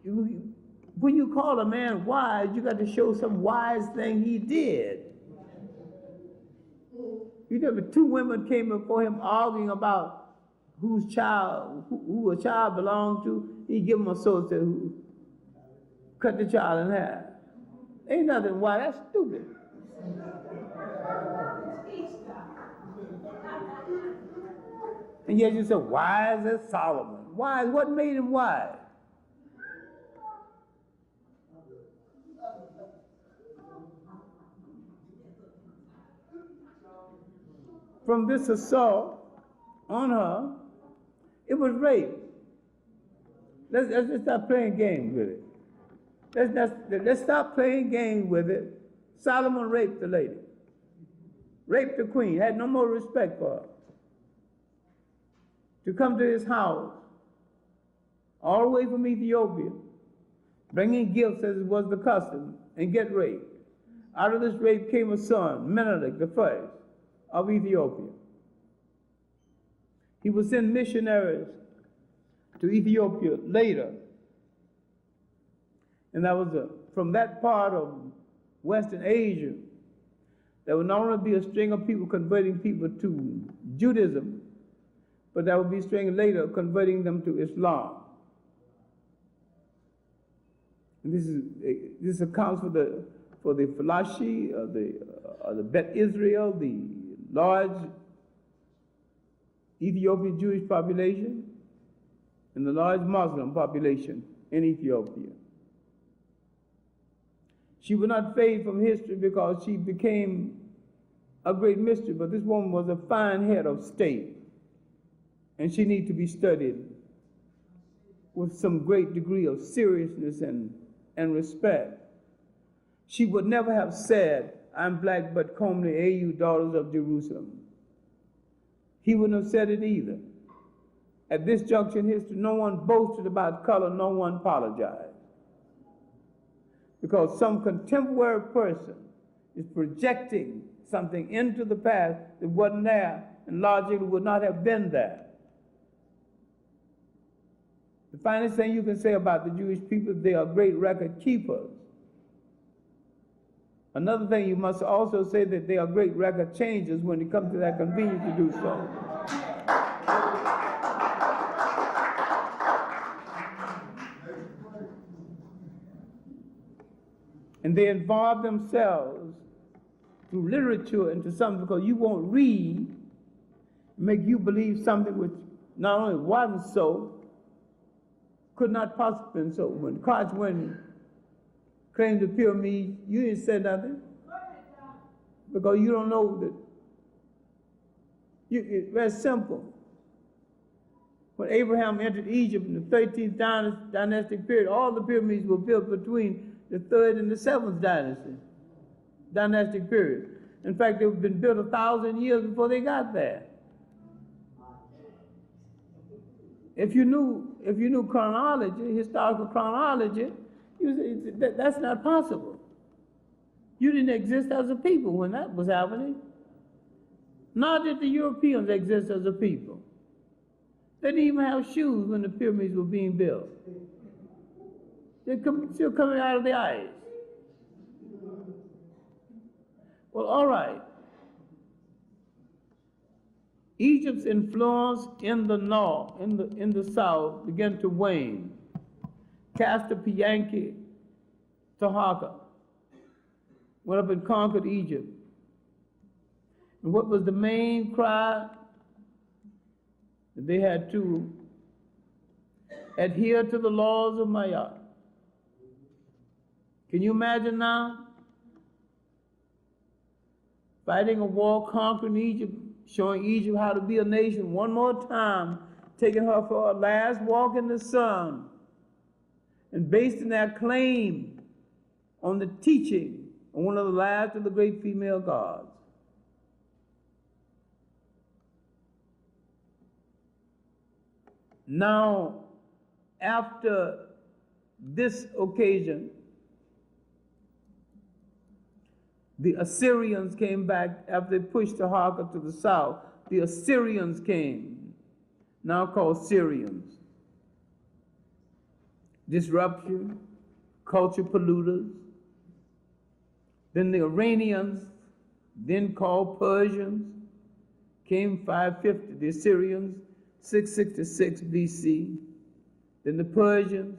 when you call a man wise, you got to show some wise thing he did. You know, two women came before him arguing about whose child, who a child belonged to. He give them a sword, said, cut the child in half. Ain't nothing why, that's stupid. And yet you say, wise as Solomon. Wise, what made him wise? From this assault on her, it was rape. Let's just stop playing games with it. Let's stop playing games with it. Solomon raped the lady. Raped the queen, had no more respect for her. To come to his house, all the way from Ethiopia, bringing gifts as it was the custom, and get raped. Out of this rape came a son, Menelik the first of Ethiopia. He would send missionaries to Ethiopia later. And that was from that part of Western Asia, there would not only be a string of people converting people to Judaism, but there would be a string later converting them to Islam. And this accounts for the Falashi, the Bet Israel, the large Ethiopian Jewish population, and the large Muslim population in Ethiopia. She would not fade from history because she became a great mystery, but this woman was a fine head of state, and she needs to be studied with some great degree of seriousness and respect. She would never have said, I'm black but comely, you daughters of Jerusalem. He wouldn't have said it either. At this juncture in history, no one boasted about color, no one apologized. Because some contemporary person is projecting something into the past that wasn't there and logically would not have been there. The finest thing you can say about the Jewish people, they are great record keepers. Another thing you must also say that they are great record changers when it comes to that convenience to do so. And they involve themselves through literature into something because you won't read, make you believe something which not only wasn't so, could not possibly be so. When Christ went claimed the pyramids, you didn't say nothing because you don't know that. It's very simple. When Abraham entered Egypt in the 13th dynastic period, all the pyramids were built between the 3rd and the 7th dynastic period. In fact, they've been built 1,000 years before they got there. If you knew chronology, historical chronology, you say that's not possible. You didn't exist as a people when that was happening. Nor did the Europeans exist as a people. They didn't even have shoes when the pyramids were being built. They're still coming out of the ice. Well, all right. Egypt's influence in the north, in the south, began to wane. Castor Pianki Tahaka went up and conquered Egypt. And what was the main cry? That they had to adhere to the laws of Ma'at. Can you imagine now? Fighting a war, conquering Egypt, showing Egypt how to be a nation one more time, taking her for a last walk in the sun, and basing their claim on the teaching of one of the last of the great female gods. Now, after this occasion, the Assyrians came back after they pushed the Haka to the south. The Assyrians came, now called Syrians. Disruption, culture polluters. Then the Iranians, then called Persians, came 550, the Assyrians, 666 BC, then the Persians,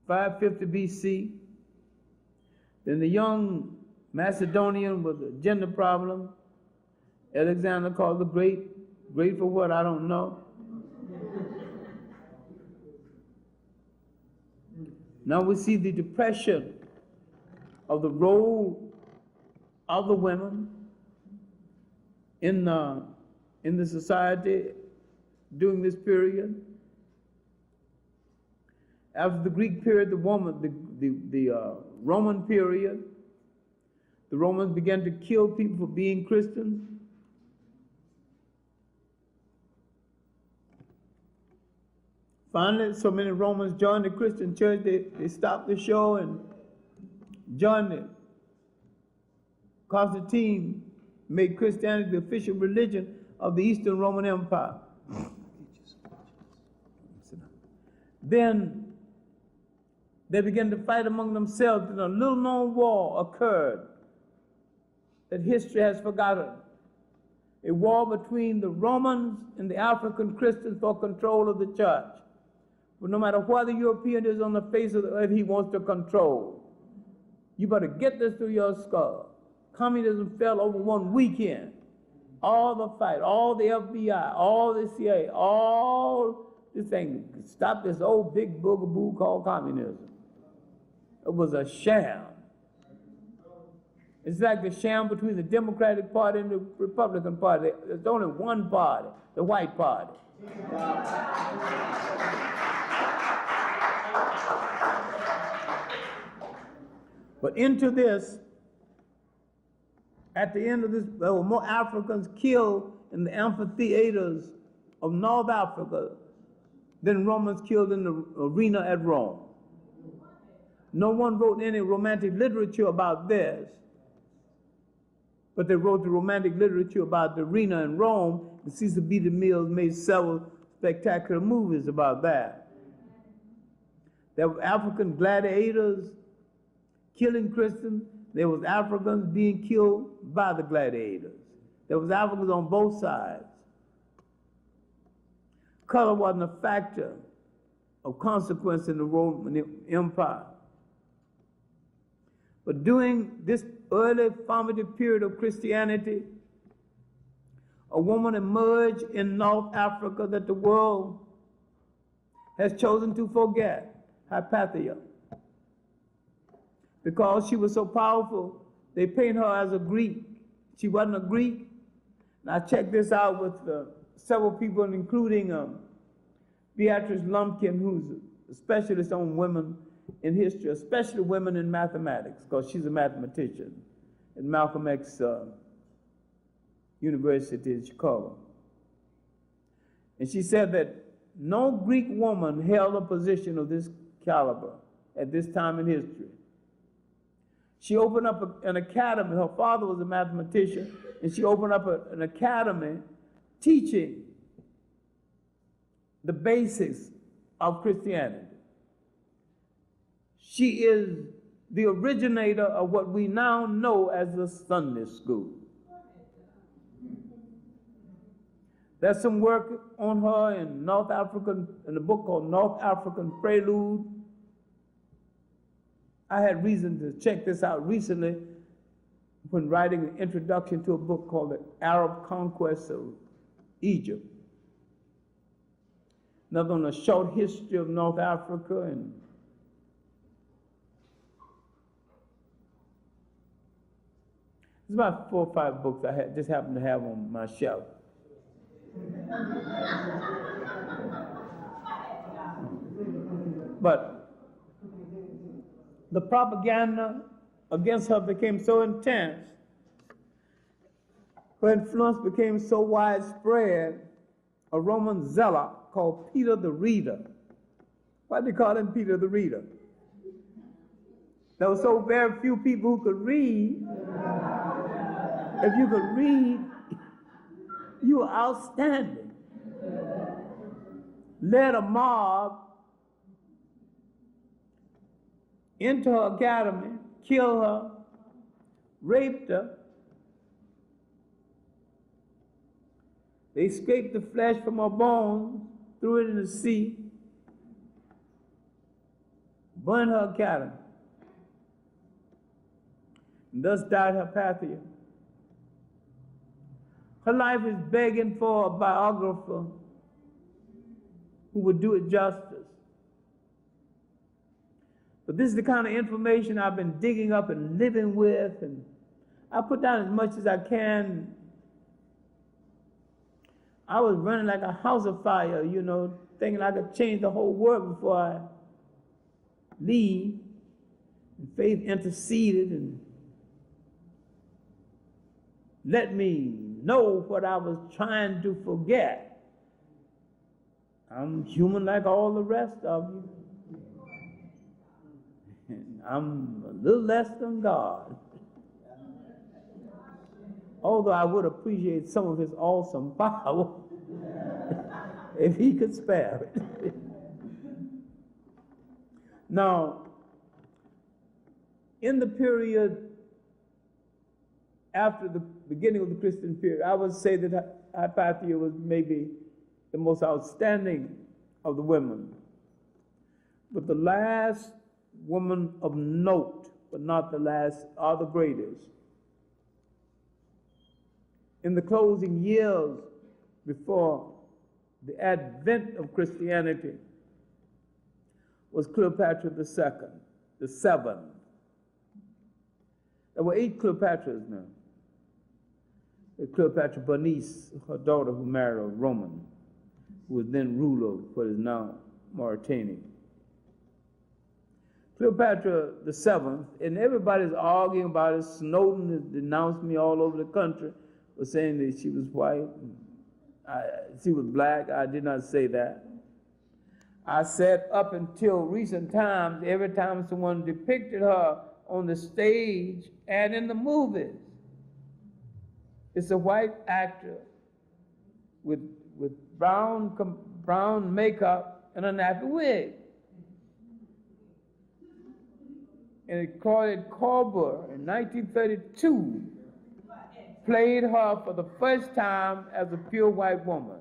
550 BC, then the young Macedonian with a gender problem, Alexander called the Great, great for what, I don't know. Now we see the depression of the role of the women in the society during this period. After the Greek period, the Roman period, the Romans began to kill people for being Christians. Finally, so many Romans joined the Christian church, they stopped the show and joined it. Constantine made Christianity the official religion of the Eastern Roman Empire. Then they began to fight among themselves, and a little-known war occurred that history has forgotten. A war between the Romans and the African Christians for control of the church. But no matter what the European is on the face of the earth, he wants to control. You better get this through your skull. Communism fell over one weekend. All the fight, all the FBI, all the CIA, all this thing, stop this old big boogaboo called communism. It was a sham. It's like the sham between the Democratic Party and the Republican Party. There's only one party, the white party. But into this, at the end of this, there were more Africans killed in the amphitheaters of North Africa than Romans killed in the arena at Rome. No one wrote any romantic literature about this, but they wrote the romantic literature about the arena in Rome, and Cecil B. DeMille made several spectacular movies about that. There were African gladiators killing Christians. There was Africans being killed by the gladiators. There was Africans on both sides. Color wasn't a factor of consequence in the Roman Empire. But during this early formative period of Christianity, a woman emerged in North Africa that the world has chosen to forget, Hypatia. Because she was so powerful, they paint her as a Greek. She wasn't a Greek. And I checked this out with several people, including Beatrice Lumpkin, who's a specialist on women in history, especially women in mathematics, because she's a mathematician at Malcolm X University in Chicago. And she said that no Greek woman held a position of this caliber at this time in history. She opened up an academy. Her father was a mathematician, and she opened up an academy teaching the basics of Christianity. She is the originator of what we now know as the Sunday school. There's some work on her in North African, in a book called North African Prelude. I had reason to check this out recently when writing an introduction to a book called The Arab Conquest of Egypt. Another on a short history of North Africa, and there's about 4 or 5 books I just happen to have on my shelf. But the propaganda against her became so intense, her influence became so widespread, a Roman zealot called Peter the Reader. Why did they call him Peter the Reader? There were so very few people who could read. If you could read, you were outstanding. Led a mob into her academy, killed her, raped her, They scraped the flesh from her bones, threw it in the sea, burned her cattle, and thus died Hypatia. Her life is begging for a biographer who would do it justice. But this is the kind of information I've been digging up and living with, and I put down as much as I can. I was running like a house of fire, you know, thinking I could change the whole world before I leave. And faith interceded and let me know what I was trying to forget. I'm human like all the rest of you. I'm a little less than God. Although I would appreciate some of his awesome power if he could spare it. Now, in the period after the beginning of the Christian period, I would say that Hypatia was maybe the most outstanding of the women. But the last woman of note, but not the last, are the greatest. In the closing years before the advent of Christianity was Cleopatra II, the seventh. There were 8 Cleopatras now. Cleopatra Bernice, her daughter, who married a Roman, who was then ruler of what is now Mauritania. Cleopatra the seventh, and everybody's arguing about it. Snowden has denounced me all over the country for saying that she was white, she was black. I did not say that. I said up until recent times, every time someone depicted her on the stage and in the movies, it's a white actor with brown makeup and a nappy wig. And Claudette Colbert in 1932 played her for the first time as a pure white woman.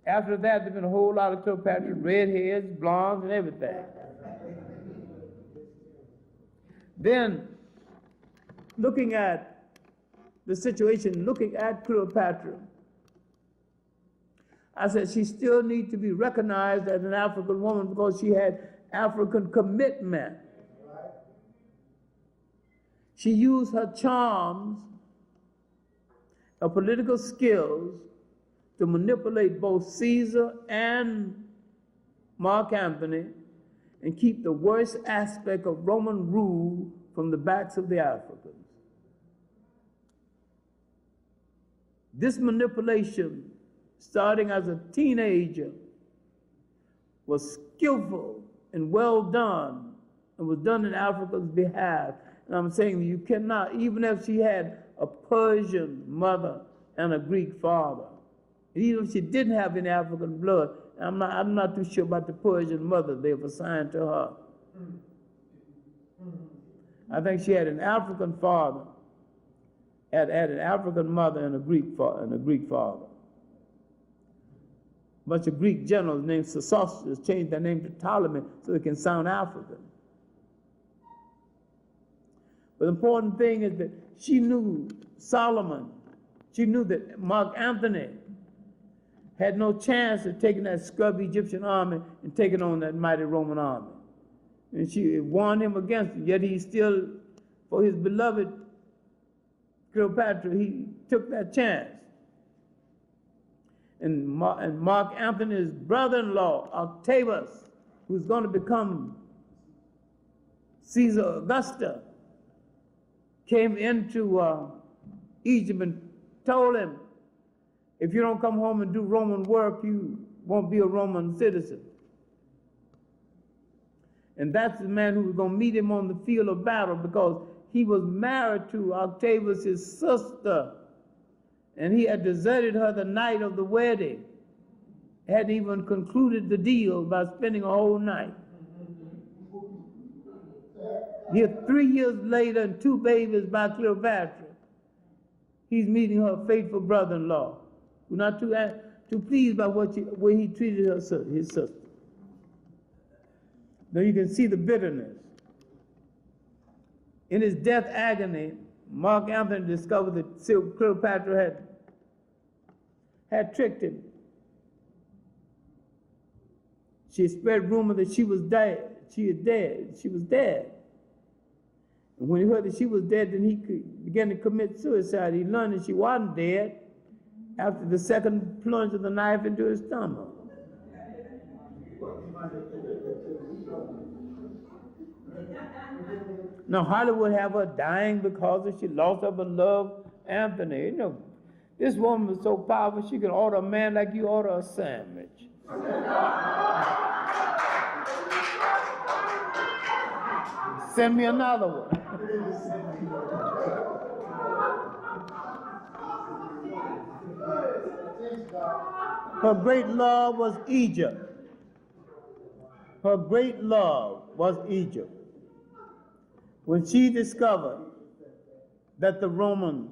After that, there's been a whole lot of Cleopatra, redheads, blondes, and everything. Then, looking at the situation, looking at Cleopatra, I said she still needs to be recognized as an African woman because she had African commitment. She used her charms, her political skills to manipulate both Caesar and Mark Antony and keep the worst aspect of Roman rule from the backs of the Africans. This manipulation, starting as a teenager, was skillful and well done and was done in Africa's behalf. And I'm saying you cannot, even if she had a Persian mother and a Greek father, and even if she didn't have any African blood, I'm not too sure about the Persian mother they've assigned to her. I think she had an African father, had an African mother and a Greek father. A bunch of Greek generals named Sesostris changed their name to Ptolemy so they can sound African. But the important thing is that she knew Solomon. She knew that Mark Antony had no chance of taking that scrubby Egyptian army and taking on that mighty Roman army. And she warned him against it, yet he still, for his beloved Cleopatra, he took that chance. And Mark Antony's brother-in-law, Octavius, who's going to become Caesar Augusta, came into Egypt and told him, if you don't come home and do Roman work, you won't be a Roman citizen. And that's the man who was going to meet him on the field of battle because he was married to Octavius' sister, and he had deserted her the night of the wedding. Hadn't even concluded the deal by spending a whole night. Here, 3 years later, and 2 babies by Cleopatra, He's meeting her faithful brother-in-law, who's not too pleased by way he treated his sister. Now you can see the bitterness. In his death agony, Mark Antony discovered that Cleopatra had tricked him. She spread rumor that she was dead. She was dead. And when he heard that she was dead, then he began to commit suicide. He learned that she wasn't dead after the second plunge of the knife into his stomach. Now Hollywood have her dying because she lost her beloved Anthony. You know, this woman was so powerful she could order a man like you order a sandwich. Send me another one. Her great love was Egypt. Her great love was Egypt. When she discovered that the Roman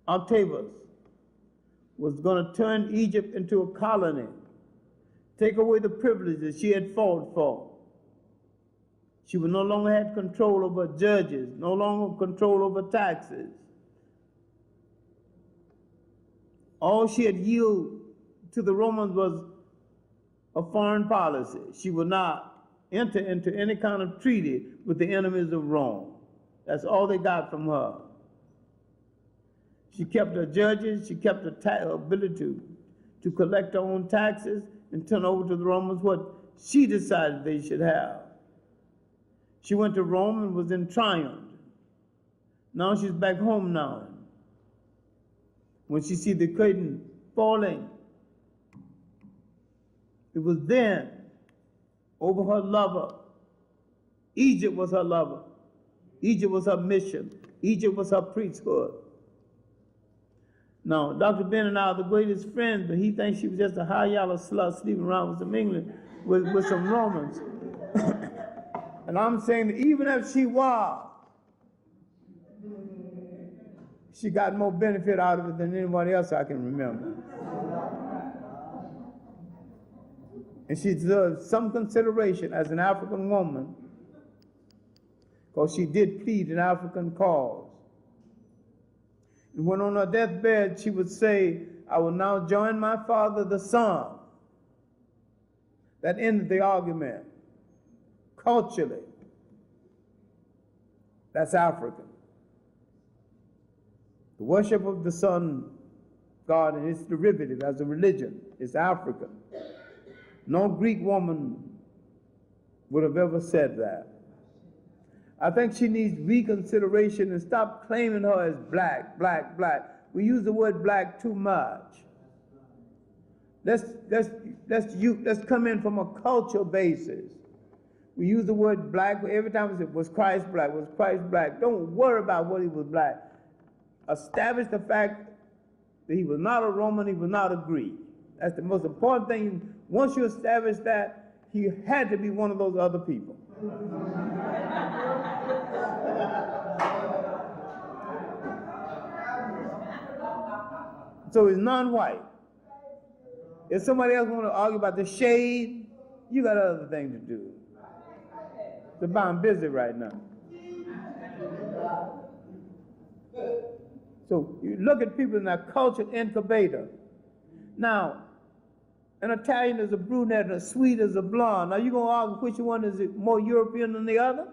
Octavius was going to turn Egypt into a colony, take away the privileges she had fought for, she would no longer have control over judges, no longer control over taxes. All she had yielded to the Romans was a foreign policy. She would not enter into any kind of treaty with the enemies of Rome. That's all they got from her. She kept her judges, she kept her ability to collect her own taxes and turn over to the Romans what she decided they should have. She went to Rome and was in triumph. Now she's back home now. When she see the curtain falling, it was then over her lover. Egypt was her lover. Egypt was her mission. Egypt was her priesthood. Now, Dr. Ben and I are the greatest friends, but he thinks she was just a high yellow slut sleeping around with some England, with some Romans. And I'm saying that even if she was, she got more benefit out of it than anybody else I can remember. And she deserves some consideration as an African woman, because she did plead an African cause. And when on her deathbed, she would say, I will now join my father, the sun. That ended the argument. Culturally, that's African. The worship of the sun god and its derivative as a religion is African. No Greek woman would have ever said that. I think she needs reconsideration and stop claiming her as black, black, black. We use the word black too much. Let's come in from a cultural basis. We use the word black every time we say, was Christ black? Was Christ black? Don't worry about what he was black. Establish the fact that he was not a Roman, he was not a Greek. That's the most important thing. Once you establish that, he had to be one of those other people. So he's non-white. If somebody else want to argue about the shade, you got other things to do. So I'm busy right now. So you look at people in that cultural incubator. Now, an Italian is a brunette and a Swede is a blonde. Now you're going to argue which one is more European than the other?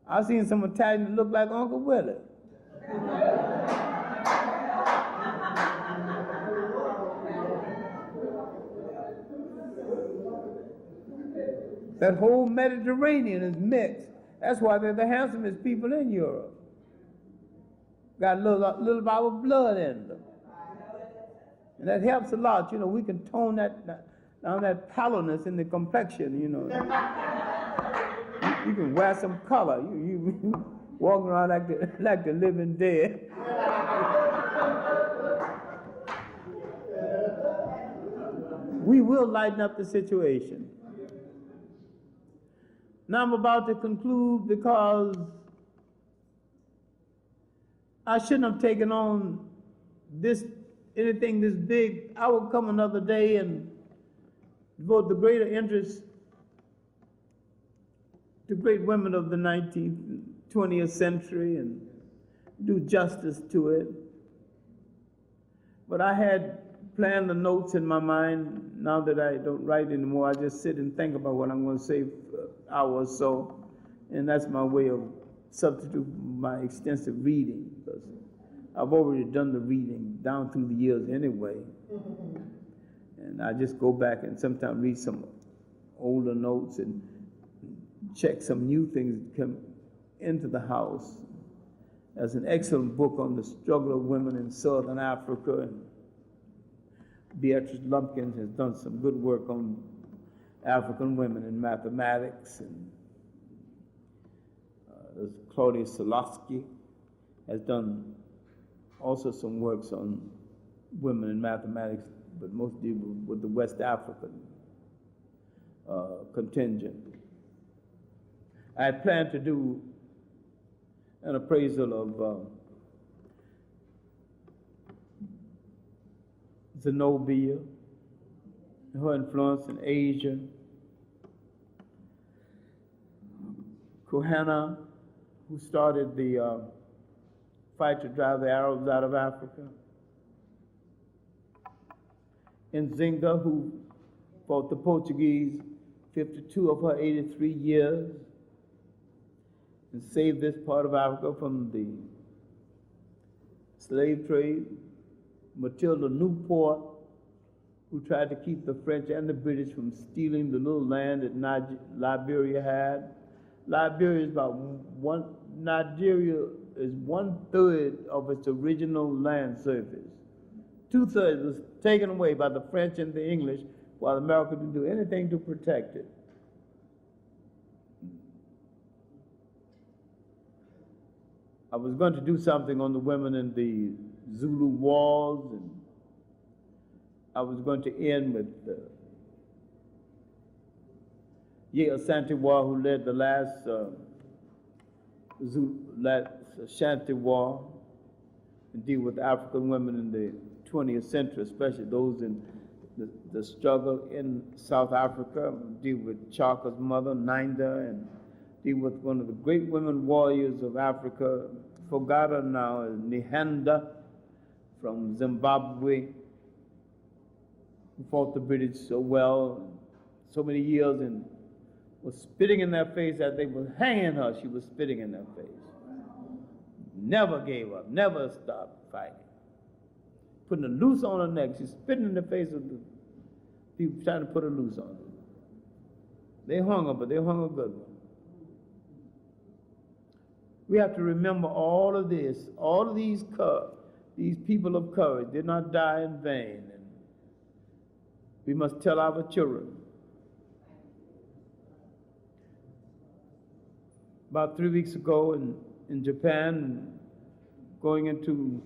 I've seen some Italians that look like Uncle Willie. That whole Mediterranean is mixed. That's why they're the handsomest people in Europe. Got a little bit of blood in them. And that helps a lot. You know, we can tone down that pallorness in the complexion, you know. You can wear some color. You walking around like the living dead. We will lighten up the situation. Now I'm about to conclude because I shouldn't have taken on anything this big. I will come another day and devote the greater interest to great women of the 19th, 20th century and do justice to it. But I had planned the notes in my mind. Now that I don't write anymore, I just sit and think about what I'm going to say for an hour or so. And that's my way of substituting my extensive reading, because I've already done the reading down through the years anyway. And I just go back and sometimes read some older notes and check some new things that come into the house. There's an excellent book on the struggle of women in Southern Africa, and Beatrice Lumpkins has done some good work on African women in mathematics, and Claudia Solowski has done also some works on women in mathematics, but mostly with the West African contingent. I had planned to do an appraisal of Zenobia, her influence in Asia, Kohana, who started the fight to drive the Arabs out of Africa, Nzinga, who fought the Portuguese 52 of her 83 years and saved this part of Africa from the slave trade, Matilda Newport, who tried to keep the French and the British from stealing the little land that Liberia had. Liberia is Nigeria is 1/3 of its original land surface. 2/3 was taken away by the French and the English, while America didn't do anything to protect it. I was going to do something on the women in the Zulu wars, and I was going to end with Yale Santiwa, who led the last Ashanti War, and deal with African women in the 20th century, especially those in the struggle in South Africa, deal with Chaka's mother, Ninda, and deal with one of the great women warriors of Africa, forgotten now, is Nihanda from Zimbabwe, who fought the British so well, so many years, and was spitting in their face as they were hanging her. She was spitting in their face. Never gave up, never stopped fighting. Putting a noose on her neck, she's spitting in the face of the people trying to put a noose on her. They hung her, but they hung a good one. We have to remember all of this, all of these people of courage did not die in vain. And we must tell our children. About 3 weeks ago in Japan, going into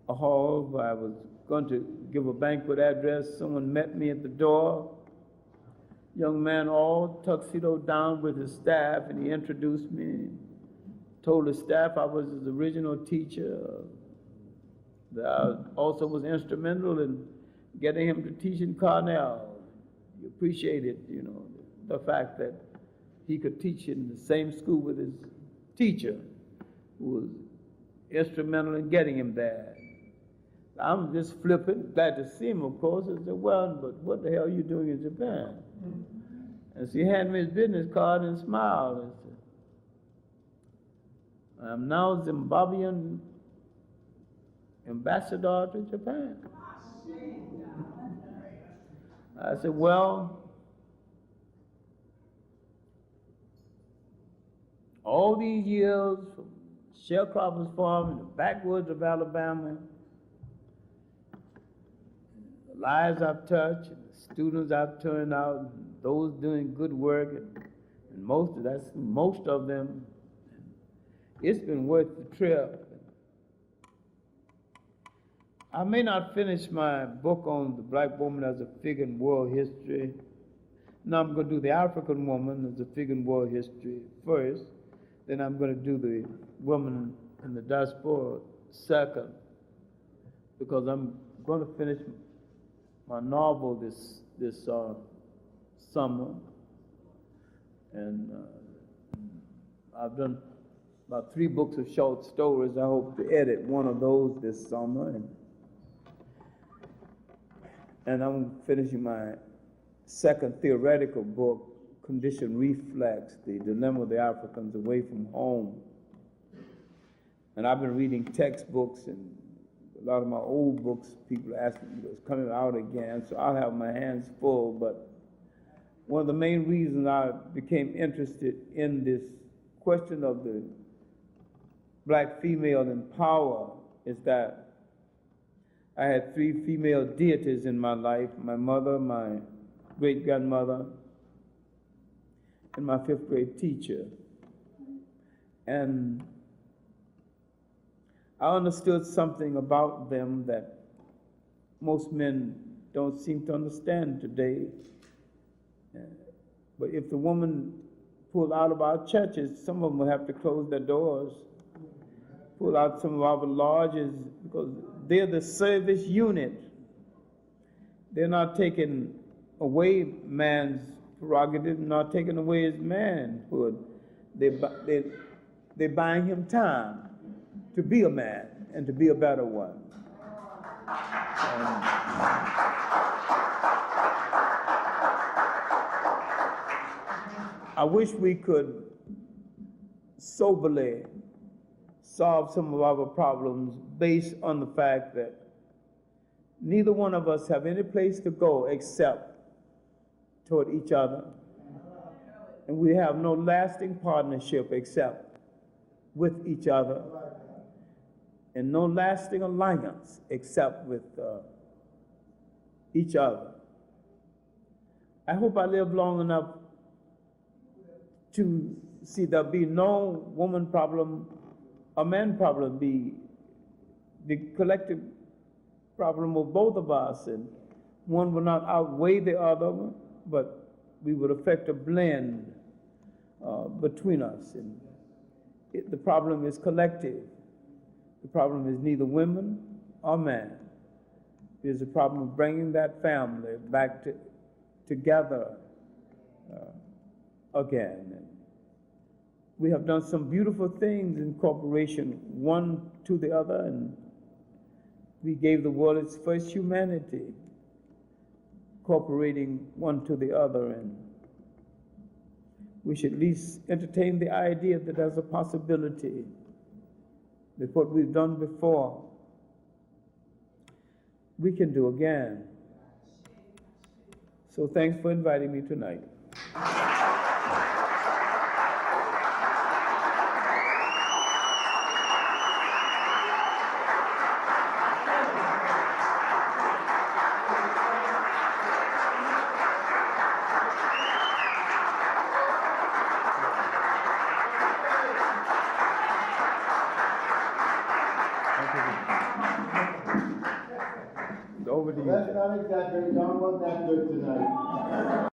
a hall where I was going to give a banquet address, someone met me at the door. Young man, all tuxedoed down with his staff, and he introduced me. Told the staff I was his original teacher, that I also was instrumental in getting him to teach in Cornell. He appreciated, the fact that he could teach in the same school with his teacher, who was instrumental in getting him there. I'm just flippant, glad to see him, of course. I said, well, but what the hell are you doing in Japan? And so he handed me his business card and smiled and said, I'm now Zimbabwean ambassador to Japan. I said, well, all these years from sharecroppers farm in the backwoods of Alabama, the lives I've touched, and the students I've turned out, and those doing good work, and most of them, it's been worth the trip. I may not finish my book on the black woman as a figure in world history. Now I'm going to do the African woman as a figure in world history first. Then I'm going to do the woman and the diaspora second, because I'm going to finish my novel this summer, and I've done about 3 books of short stories. I hope to edit one of those this summer, and I'm finishing my second theoretical book, Conditioned Reflex, The Dilemma of the Africans Away from Home. And I've been reading textbooks, and a lot of my old books, people ask me, it's coming out again, so I'll have my hands full. But one of the main reasons I became interested in this question of the black female in power is that I had 3 female deities in my life: my mother, my great-grandmother, and my 5th grade teacher. And I understood something about them that most men don't seem to understand today. But if the woman pulled out of our churches, some of them will have to close their doors, pull out some of our lodges, because they're the service unit. They're not taking away man's prerogative, not taking away his manhood. They're buying him time to be a man and to be a better one. I wish we could soberly solve some of our problems based on the fact that neither one of us have any place to go except toward each other. And we have no lasting partnership except with each other, and no lasting alliance except with each other. I hope I live long enough to see there'll be no woman problem or man problem, be the collective problem of both of us, and one will not outweigh the other, but we would affect a blend between us. And the problem is collective. The problem is neither women or man. It is a problem of bringing that family back together again. And we have done some beautiful things in cooperation, one to the other, and we gave the world its first humanity, cooperating one to the other. And we should at least entertain the idea that there's a possibility that what we've done before, we can do again. So thanks for inviting me tonight. Over to you. Let's not exaggerate. John wasn't that good tonight.